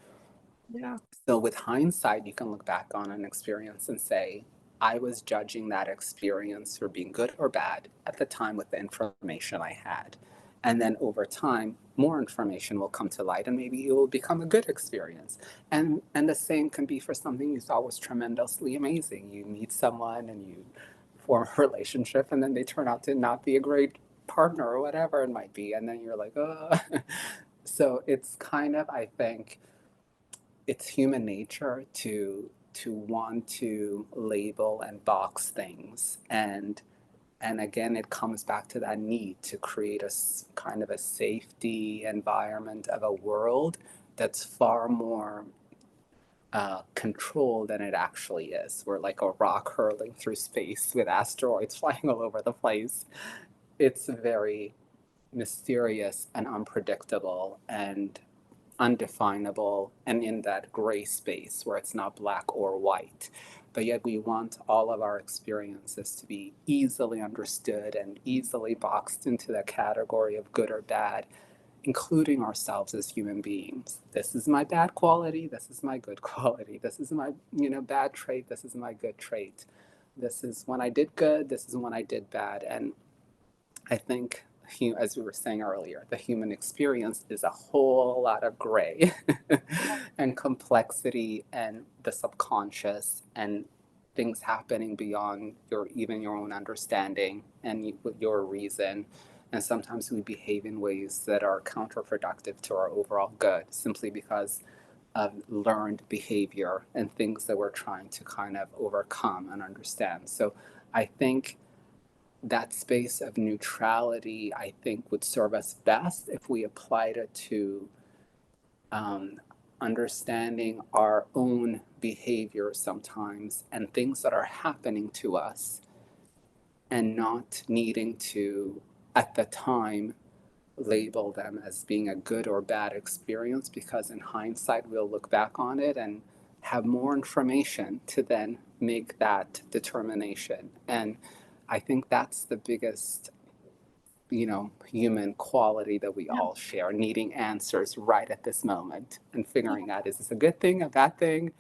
Yeah. So, with hindsight, you can look back on an experience and say, I was judging that experience for being good or bad at the time with the information I had. And then over time, more information will come to light and maybe it will become a good experience. And the same can be for something you thought was tremendously amazing. You meet someone and you form a relationship and then they turn out to not be a great partner or whatever it might be. And then you're like, oh. So it's kind of, I think, it's human nature to want to label and box things, and again it comes back to that need to create a kind of a safety environment of a world that's far more controlled than it actually is. We're like a rock hurling through space with asteroids flying all over the place. It's very mysterious and unpredictable and undefinable and in that gray space where it's not black or white. But yet we want all of our experiences to be easily understood and easily boxed into the category of good or bad, including ourselves as human beings. This is my bad quality, this is my good quality, this is my, bad trait, this is my good trait. This is when I did good, this is when I did bad. And I think, as we were saying earlier, the human experience is a whole lot of gray and complexity and the subconscious and things happening beyond your own understanding and your reason. And sometimes we behave in ways that are counterproductive to our overall good simply because of learned behavior and things that we're trying to kind of overcome and understand. So I think that space of neutrality, I think, would serve us best if we applied it to um, understanding our own behavior sometimes and things that are happening to us and not needing to, at the time, label them as being a good or bad experience because in hindsight, we'll look back on it and have more information to then make that determination. And I think that's the biggest, human quality that we Yeah. all share, needing answers right at this moment and figuring out, is this a good thing, a bad thing?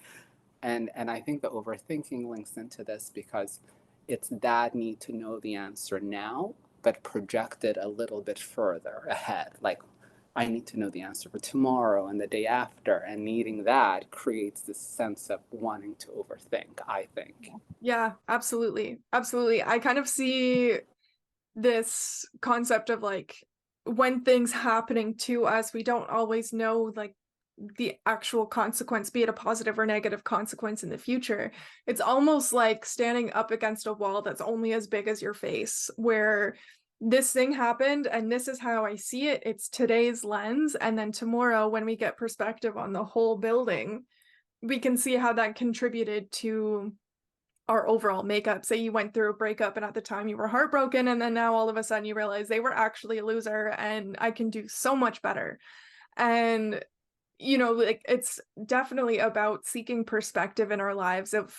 And I think the overthinking links into this because it's that need to know the answer now, but projected a little bit further ahead. Like, I need to know the answer for tomorrow and the day after, and needing that creates this sense of wanting to overthink, I think. Yeah, absolutely. Absolutely. I kind of see this concept of like when things happening to us, we don't always know like the actual consequence, be it a positive or negative consequence in the future. It's almost like standing up against a wall that's only as big as your face, where this thing happened and this is how I see it. It's today's lens. And then tomorrow, when we get perspective on the whole building, we can see how that contributed to our overall makeup. Say you went through a breakup and at the time you were heartbroken, and then now all of a sudden you realize they were actually a loser and I can do so much better. And like it's definitely about seeking perspective in our lives of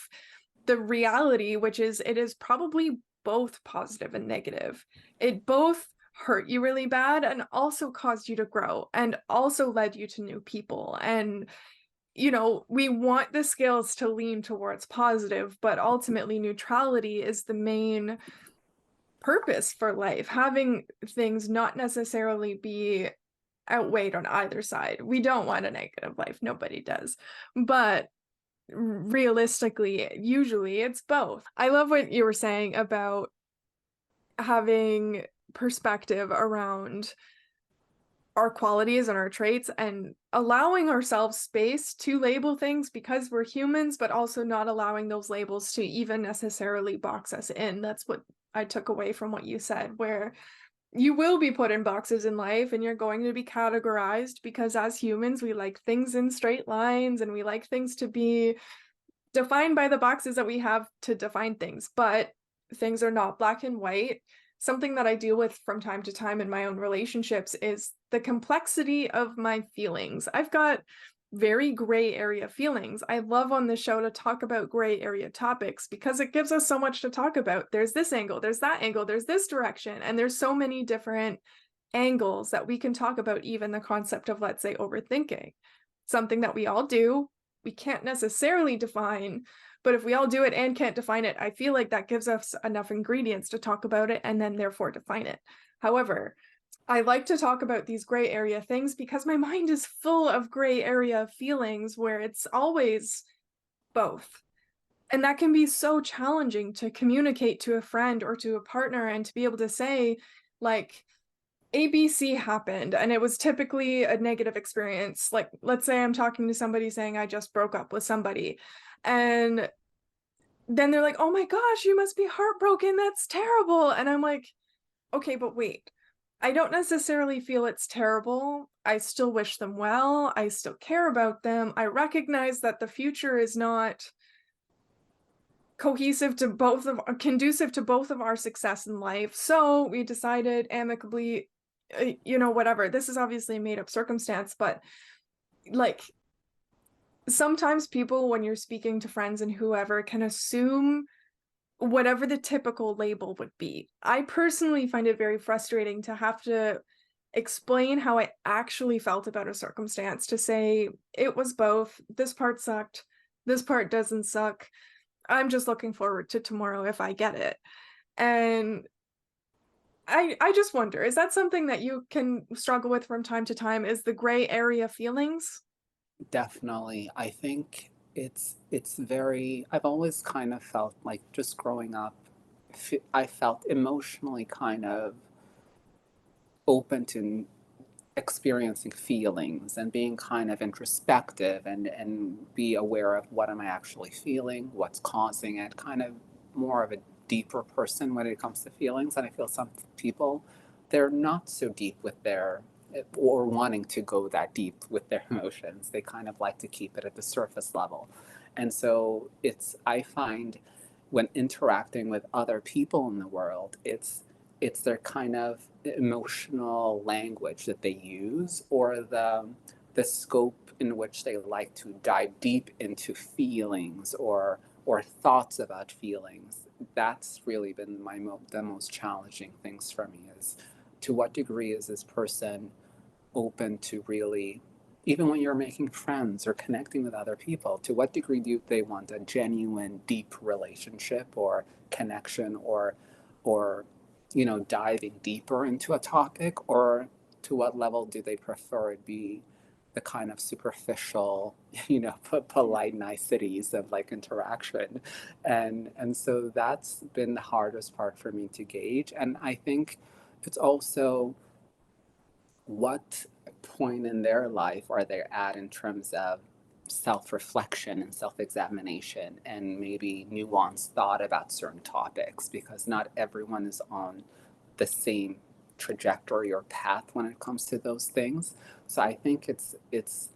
the reality, which is it is probably both positive and negative. It both hurt you really bad and also caused you to grow and also led you to new people. And we want the scales to lean towards positive, but ultimately neutrality is the main purpose for life. Having things not necessarily be outweighed on either side. We don't want a negative life. Nobody does. But realistically, usually it's both. I love what you were saying about having perspective around our qualities and our traits and allowing ourselves space to label things because we're humans, but also not allowing those labels to even necessarily box us in. That's what I took away from what you said, where you will be put in boxes in life and you're going to be categorized because as humans, we like things in straight lines and we like things to be defined by the boxes that we have to define things, but things are not black and white. something that I deal with from time to time in my own relationships is the complexity of my feelings. I've got very gray area feelings. I love on the show to talk about gray area topics because it gives us so much to talk about. There's this angle, there's that angle, there's this direction, and there's so many different angles that we can talk about, even the concept of, let's say, overthinking. Something that we all do, we can't necessarily define, but if we all do it and can't define it, I feel like that gives us enough ingredients to talk about it and then therefore define it. However, I like to talk about these gray area things because my mind is full of gray area feelings where it's always both. And that can be so challenging to communicate to a friend or to a partner and to be able to say, like, ABC happened and it was typically a negative experience. Like, let's say I'm talking to somebody saying I just broke up with somebody. And then they're like, "Oh my gosh, you must be heartbroken. That's terrible." And I'm like, "Okay, but wait. I don't necessarily feel it's terrible. I still wish them well. I still care about them. I recognize that the future is not conducive to both of our success in life. So we decided amicably, whatever. This is obviously a made up circumstance, but like sometimes people, when you're speaking to friends and whoever, can assume whatever the typical label would be. I personally find it very frustrating to have to explain how I actually felt about a circumstance, to say it was both. This part sucked. This part doesn't suck. I'm just looking forward to tomorrow if I get it. And I just wonder, is that something that you can struggle with from time to time? Is the gray area feelings? Definitely. I think it's very I've always kind of felt like just growing up, I felt emotionally kind of open to experiencing feelings and being kind of introspective and be aware of what am I actually feeling, what's causing it, kind of more of a deeper person when it comes to feelings. And I feel some people, they're not so deep with their or wanting to go that deep with their emotions. They kind of like to keep it at the surface level. And so I find when interacting with other people in the world, it's their kind of emotional language that they use, or the scope in which they like to dive deep into feelings or thoughts about feelings. That's really been the most challenging things for me, is to what degree is this person open to really, even when you're making friends or connecting with other people, to what degree do they want a genuine deep relationship or connection, or diving deeper into a topic, or to what level do they prefer it be the kind of superficial, polite niceties of like interaction. And so that's been the hardest part for me to gauge. And I think it's also what point in their life are they at in terms of self reflection and self examination and maybe nuanced thought about certain topics, because not everyone is on the same trajectory or path when it comes to those things. So I think it's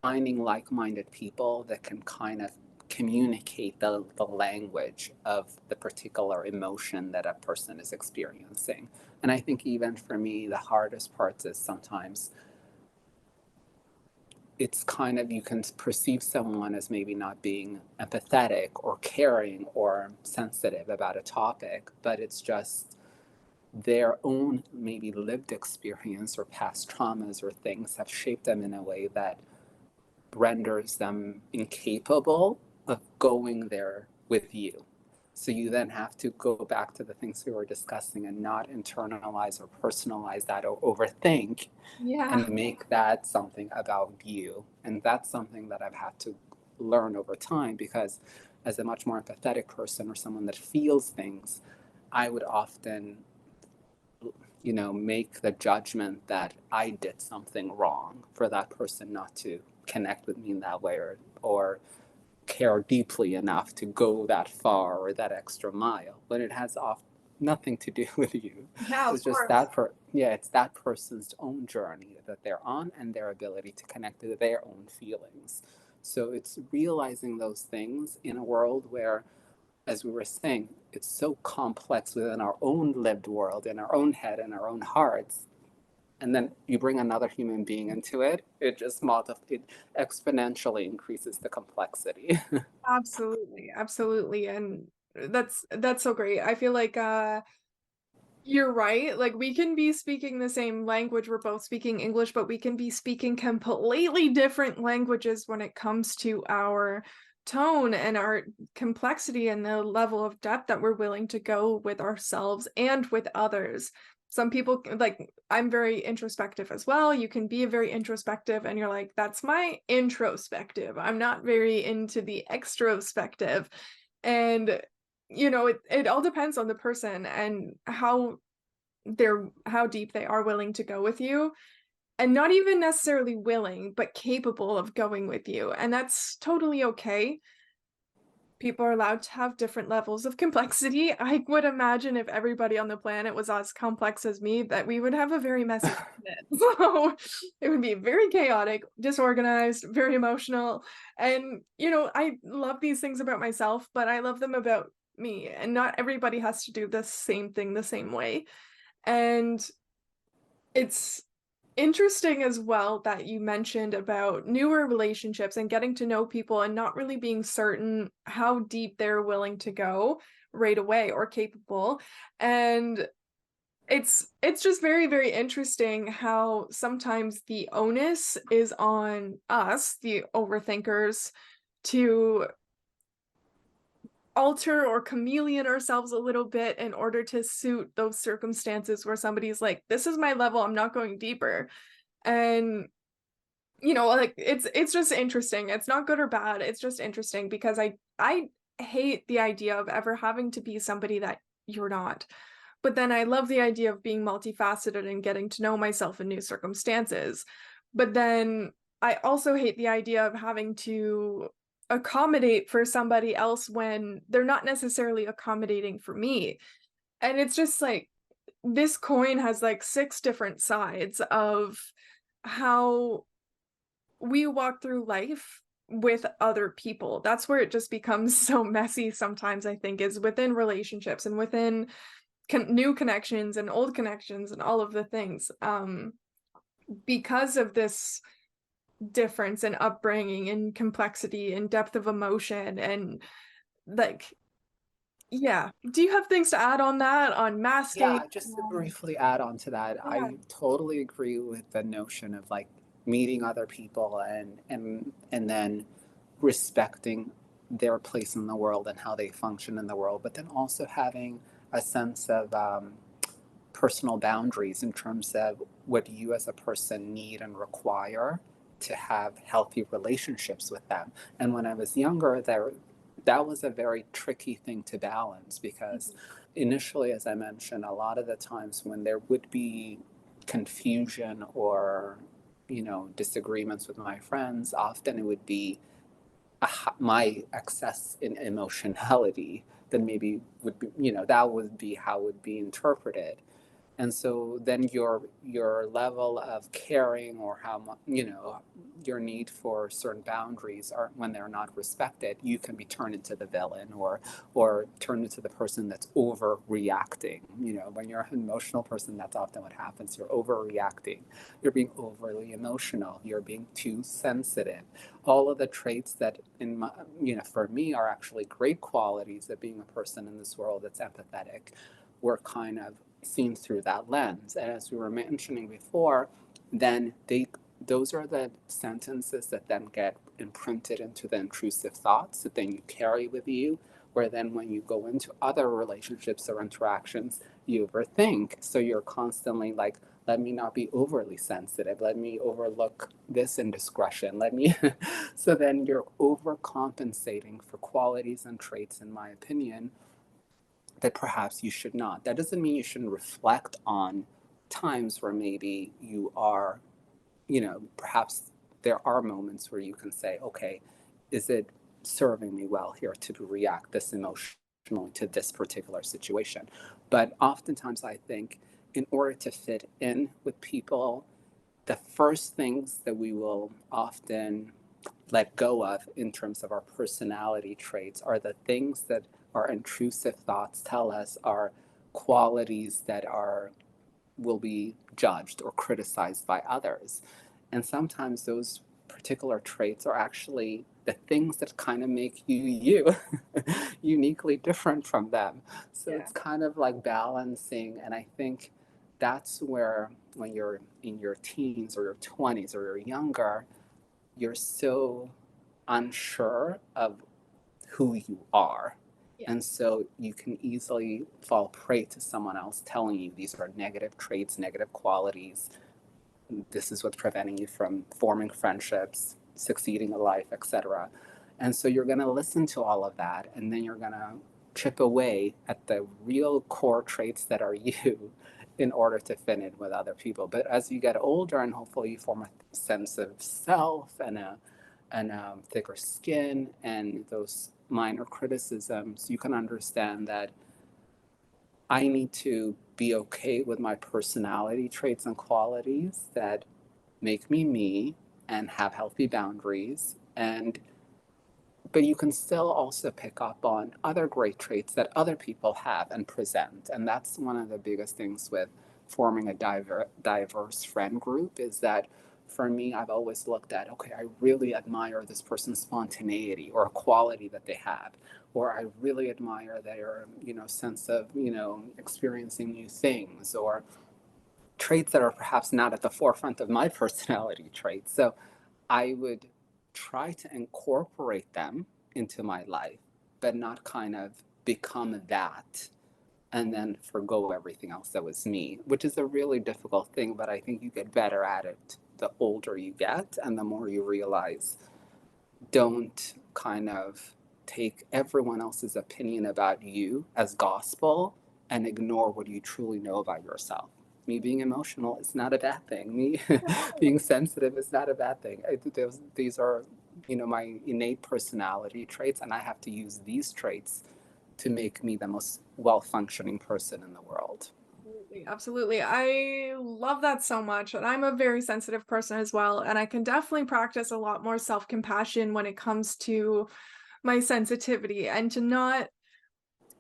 finding like minded people that can kind of communicate the language of the particular emotion that a person is experiencing. And I think even for me, the hardest part is sometimes it's kind of, you can perceive someone as maybe not being empathetic or caring or sensitive about a topic, but it's just their own maybe lived experience or past traumas or things have shaped them in a way that renders them incapable of going there with you. So you then have to go back to the things we were discussing and not internalize or personalize that or overthink Yeah. and make that something about you. And that's something that I've had to learn over time, because as a much more empathetic person or someone that feels things, I would often make the judgment that I did something wrong for that person not to connect with me in that way, or care deeply enough to go that far or that extra mile, when it has nothing to do with you. Yeah, of It's just course. it's that person's own journey that they're on and their ability to connect to their own feelings. So it's realizing those things in a world where as we were saying, it's so complex within our own lived world, in our own head, in our own hearts. And then you bring another human being into it, it just it exponentially increases the complexity. Absolutely, absolutely, and that's so great. I feel like, you're right, like, we can be speaking the same language, we're both speaking English, but we can be speaking completely different languages when it comes to our tone and our complexity and the level of depth that we're willing to go with ourselves and with others. Some people like, I'm very introspective as well, you can be very introspective and you're like, "That's my introspective, I'm not very into the extrospective," and, it all depends on the person and how deep they are willing to go with you, and not even necessarily willing, but capable of going with you, and that's totally okay. People are allowed to have different levels of complexity. I would imagine if everybody on the planet was as complex as me, that we would have a very messy planet. So, it would be very chaotic, disorganized, very emotional, and, I love these things about myself, but I love them about me, and not everybody has to do the same thing the same way. And it's interesting as well that you mentioned about newer relationships and getting to know people and not really being certain how deep they're willing to go right away or capable. And it's just very, very interesting how sometimes the onus is on us, the overthinkers, to alter or chameleon ourselves a little bit in order to suit those circumstances where somebody's like, "This is my level, I'm not going deeper." And, like, it's just interesting. It's not good or bad, it's just interesting because I hate the idea of ever having to be somebody that you're not. But then I love the idea of being multifaceted and getting to know myself in new circumstances. But then I also hate the idea of having to accommodate for somebody else when they're not necessarily accommodating for me. And it's just like this coin has like six different sides of how we walk through life with other people. That's where it just becomes so messy sometimes, I think, is within relationships and within new connections and old connections and all of the things. Because of this difference in upbringing and complexity and depth of emotion and like, yeah. Do you have things to add on that? On masking? Yeah, just to briefly add on to that, Yeah. I totally agree with the notion of like meeting other people and then respecting their place in the world and how they function in the world, but then also having a sense of personal boundaries in terms of what you as a person need and require to have healthy relationships with them. And when I was younger, that was a very tricky thing to balance because Mhm. initially, as I mentioned, a lot of the times when there would be confusion or disagreements with my friends, often it would be my excess in emotionality then maybe would be that would be how it would be interpreted, and so then your level of caring or how much your need for certain boundaries are when they're not respected, you can be turned into the villain or turned into the person that's overreacting. When you're an emotional person, that's often what happens. You're overreacting, you're being overly emotional, you're being too sensitive. All of the traits that in my for me are actually great qualities of being a person in this world that's empathetic were kind of seen through that lens. And as we were mentioning before, then those are the sentences that then get imprinted into the intrusive thoughts that then you carry with you, where then when you go into other relationships or interactions, you overthink. So you're constantly like, let me not be overly sensitive. Let me overlook this indiscretion. Let me. So then you're overcompensating for qualities and traits, in my opinion, that perhaps you should not. That doesn't mean you shouldn't reflect on times where maybe you are, perhaps there are moments where you can say, okay, is it serving me well here to react this emotionally to this particular situation? But oftentimes I think in order to fit in with people, the first things that we will often let go of in terms of our personality traits are the things that our intrusive thoughts tell us are qualities that are will be judged or criticized by others. And sometimes those particular traits are actually the things that kind of make you you, uniquely different from them. So Yeah. it's kind of like balancing. And I think that's where, when you're in your teens or your 20s or you're younger, you're so unsure of who you are. Yeah. And so you can easily fall prey to someone else telling you these are negative traits, negative qualities. This is what's preventing you from forming friendships, succeeding in life, etc. And so you're going to listen to all of that, and then you're going to chip away at the real core traits that are you in order to fit in with other people. But as you get older, and hopefully you form a sense of self and thicker skin and those minor criticisms, you can understand that I need to be okay with my personality traits and qualities that make me me and have healthy boundaries. And but you can still also pick up on other great traits that other people have and present. And that's one of the biggest things with forming a diverse friend group, is that for me, I've always looked at, okay, I really admire this person's spontaneity or a quality that they have, or I really admire their, sense of, experiencing new things, or traits that are perhaps not at the forefront of my personality traits. So I would try to incorporate them into my life, but not kind of become that and then forgo everything else that was me, which is a really difficult thing. But I think you get better at it the older you get and the more you realize, don't kind of take everyone else's opinion about you as gospel and ignore what you truly know about yourself. Me being emotional is not a bad thing. Me being sensitive is not a bad thing. These are, my innate personality traits, and I have to use these traits to make me the most well-functioning person in the world. Absolutely, absolutely. I love that so much. And I'm a very sensitive person as well. And I can definitely practice a lot more self-compassion when it comes to my sensitivity and to not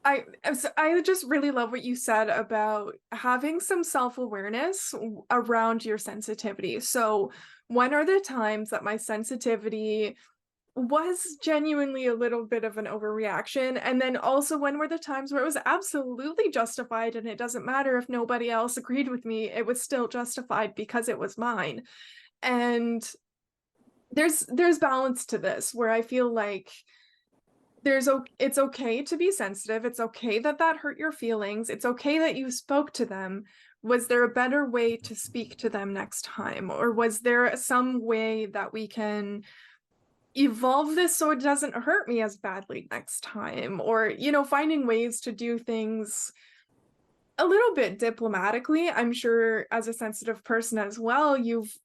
I just really love what you said about having some self-awareness around your sensitivity. So, when are the times that my sensitivity was genuinely a little bit of an overreaction? And then also, when were the times where it was absolutely justified and it doesn't matter if nobody else agreed with me, it was still justified because it was mine. And there's balance to this where I feel like it's okay to be sensitive. It's okay that that hurt your feelings. It's okay that you spoke to them. Was there a better way to speak to them next time? Or was there some way that we can evolve this so it doesn't hurt me as badly next time? Or, finding ways to do things a little bit diplomatically. I'm sure as a sensitive person as well, you've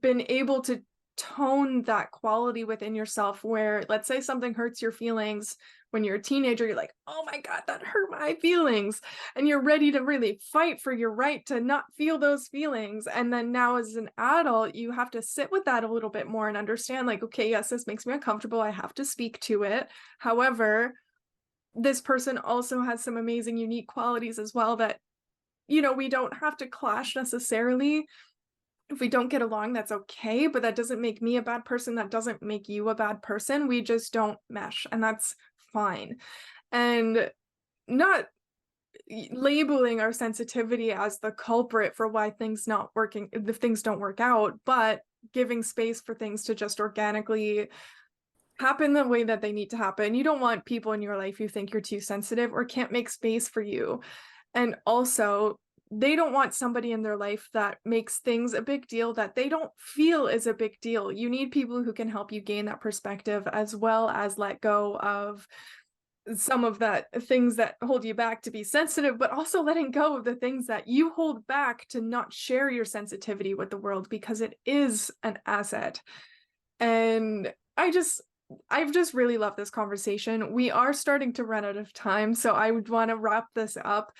been able to tone that quality within yourself where, let's say something hurts your feelings when you're a teenager, you're like, oh my God, that hurt my feelings. And you're ready to really fight for your right to not feel those feelings. And then now as an adult, you have to sit with that a little bit more and understand, like, okay, yes, this makes me uncomfortable. I have to speak to it. However, this person also has some amazing, unique qualities as well that, we don't have to clash necessarily. If we don't get along, that's okay, but that doesn't make me a bad person. That doesn't make you a bad person. We just don't mesh, and that's fine. And not labeling our sensitivity as the culprit for why things not working, if things don't work out, but giving space for things to just organically happen the way that they need to happen. You don't want people in your life who think you're too sensitive or can't make space for you. And also, they don't want somebody in their life that makes things a big deal that they don't feel is a big deal. You need people who can help you gain that perspective as well as let go of some of that things that hold you back to be sensitive, but also letting go of the things that you hold back to not share your sensitivity with the world because it is an asset. And I've just really loved this conversation. We are starting to run out of time, so I would want to wrap this up,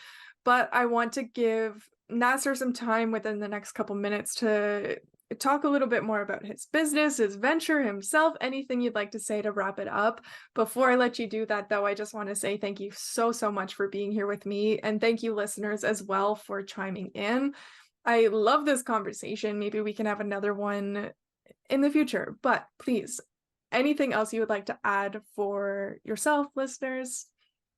but I want to give Nasser some time within the next couple minutes to talk a little bit more about his business, his venture, himself, anything you'd like to say to wrap it up. Before I let you do that, though, I just want to say thank you so, so much for being here with me. And thank you, listeners, as well, for chiming in. I love this conversation. Maybe we can have another one in the future. But please, anything else you would like to add for yourself, listeners?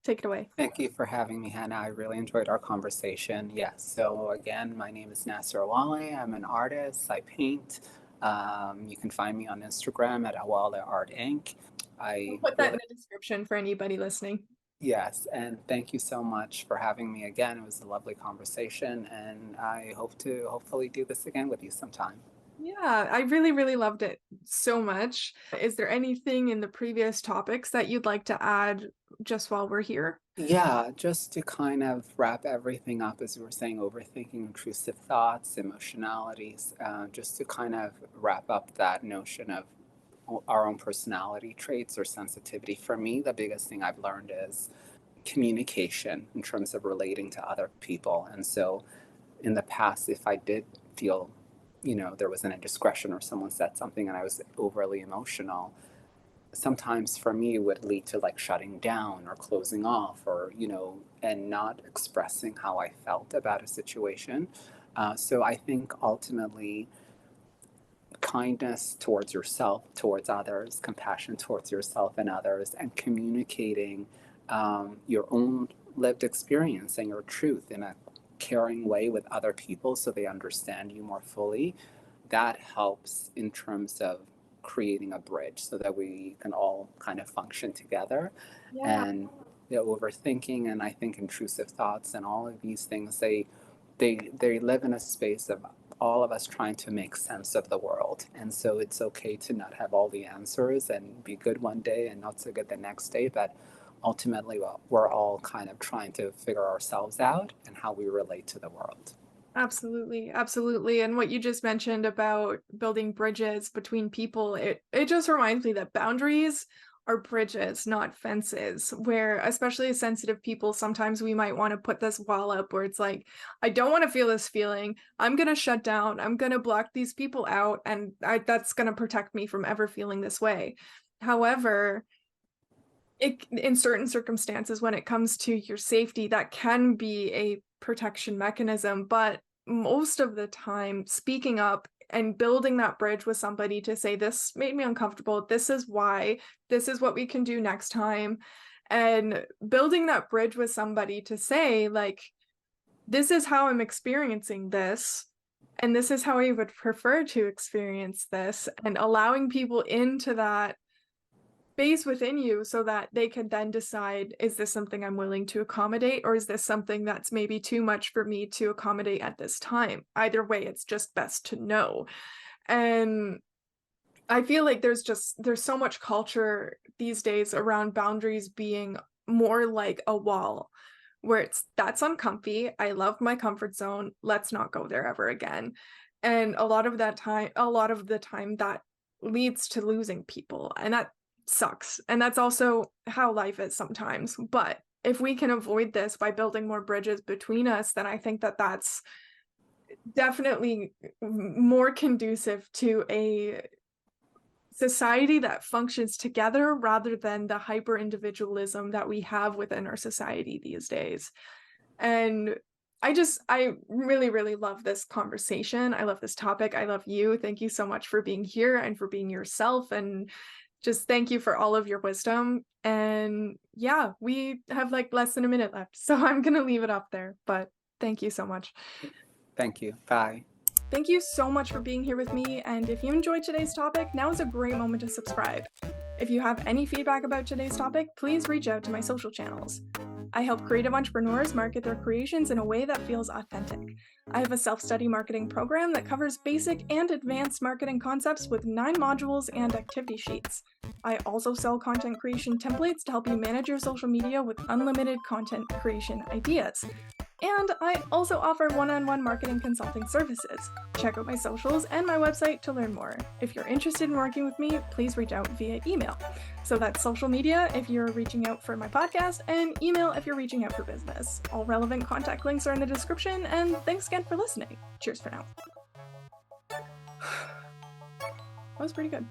Take it away. Thank you for having me, Hannah. I really enjoyed our conversation. Yes, so again, my name is Nasir Awale. I'm an artist. I paint. You can find me on Instagram at Awale Art Inc. We'll I put that in really, the description for anybody listening. yes, and thank you so much for having me again. It was a lovely conversation, and I hope to hopefully do this again with you sometime. Yeah, I really, really loved it so much. Is there anything in the previous topics that you'd like to add just while we're here? Yeah, just to kind of wrap everything up, as we were saying, overthinking, intrusive thoughts, emotionalities, just to kind of wrap up that notion of our own personality traits or sensitivity. For me, the biggest thing I've learned is communication in terms of relating to other people. And so in the past, if I did feel, there was an indiscretion or someone said something and I was overly emotional, sometimes for me it would lead to like shutting down or closing off or and not expressing how I felt about a situation. So I think ultimately kindness towards yourself, towards others, compassion towards yourself and others, and communicating your own lived experience and your truth in a caring way with other people so they understand you more fully, that helps in terms of creating a bridge so that we can all kind of function together. Yeah. And the overthinking and I think intrusive thoughts and all of these things, they live in a space of all of us trying to make sense of the world. And so it's okay to not have all the answers and be good one day and not so good the next day. But ultimately, well, we're all kind of trying to figure ourselves out and how we relate to the world. Absolutely, absolutely. And what you just mentioned about building bridges between people, it just reminds me that boundaries are bridges, not fences, where especially as sensitive people, sometimes we might want to put this wall up where it's like, I don't want to feel this feeling. I'm going to shut down. I'm going to block these people out, and that's going to protect me from ever feeling this way. However, in certain circumstances, when it comes to your safety, that can be a protection mechanism. But most of the time, speaking up and building that bridge with somebody to say, this made me uncomfortable, this is why, this is what we can do next time, and building that bridge with somebody to say, like, this is how I'm experiencing this, and this is how I would prefer to experience this, and allowing people into that space within you so that they can then decide, is this something I'm willing to accommodate, or is this something that's maybe too much for me to accommodate at this time? Either way, it's just best to know. And I feel like there's so much culture these days around boundaries being more like a wall, where it's, that's uncomfy, I love my comfort zone, let's not go there ever again. And a lot of the time that leads to losing people, and that sucks. And that's also how life is sometimes. But if we can avoid this by building more bridges between us, then I think that that's definitely more conducive to a society that functions together rather than the hyper individualism that we have within our society these days. And I really, really love this conversation. I love this topic. I love you. Thank you so much for being here and for being yourself. And just thank you for all of your wisdom. And yeah, we have like less than a minute left, so I'm going to leave it up there. But thank you so much. Thank you. Bye. Thank you so much for being here with me. And if you enjoyed today's topic, now is a great moment to subscribe. If you have any feedback about today's topic, please reach out to my social channels. I help creative entrepreneurs market their creations in a way that feels authentic. I have a self-study marketing program that covers basic and advanced marketing concepts with 9 modules and activity sheets. I also sell content creation templates to help you manage your social media with unlimited content creation ideas. And I also offer one-on-one marketing consulting services. Check out my socials and my website to learn more. If you're interested in working with me, please reach out via email. So that's social media if you're reaching out for my podcast, and email if you're reaching out for business. All relevant contact links are in the description, and thanks again for listening. Cheers for now. That was pretty good.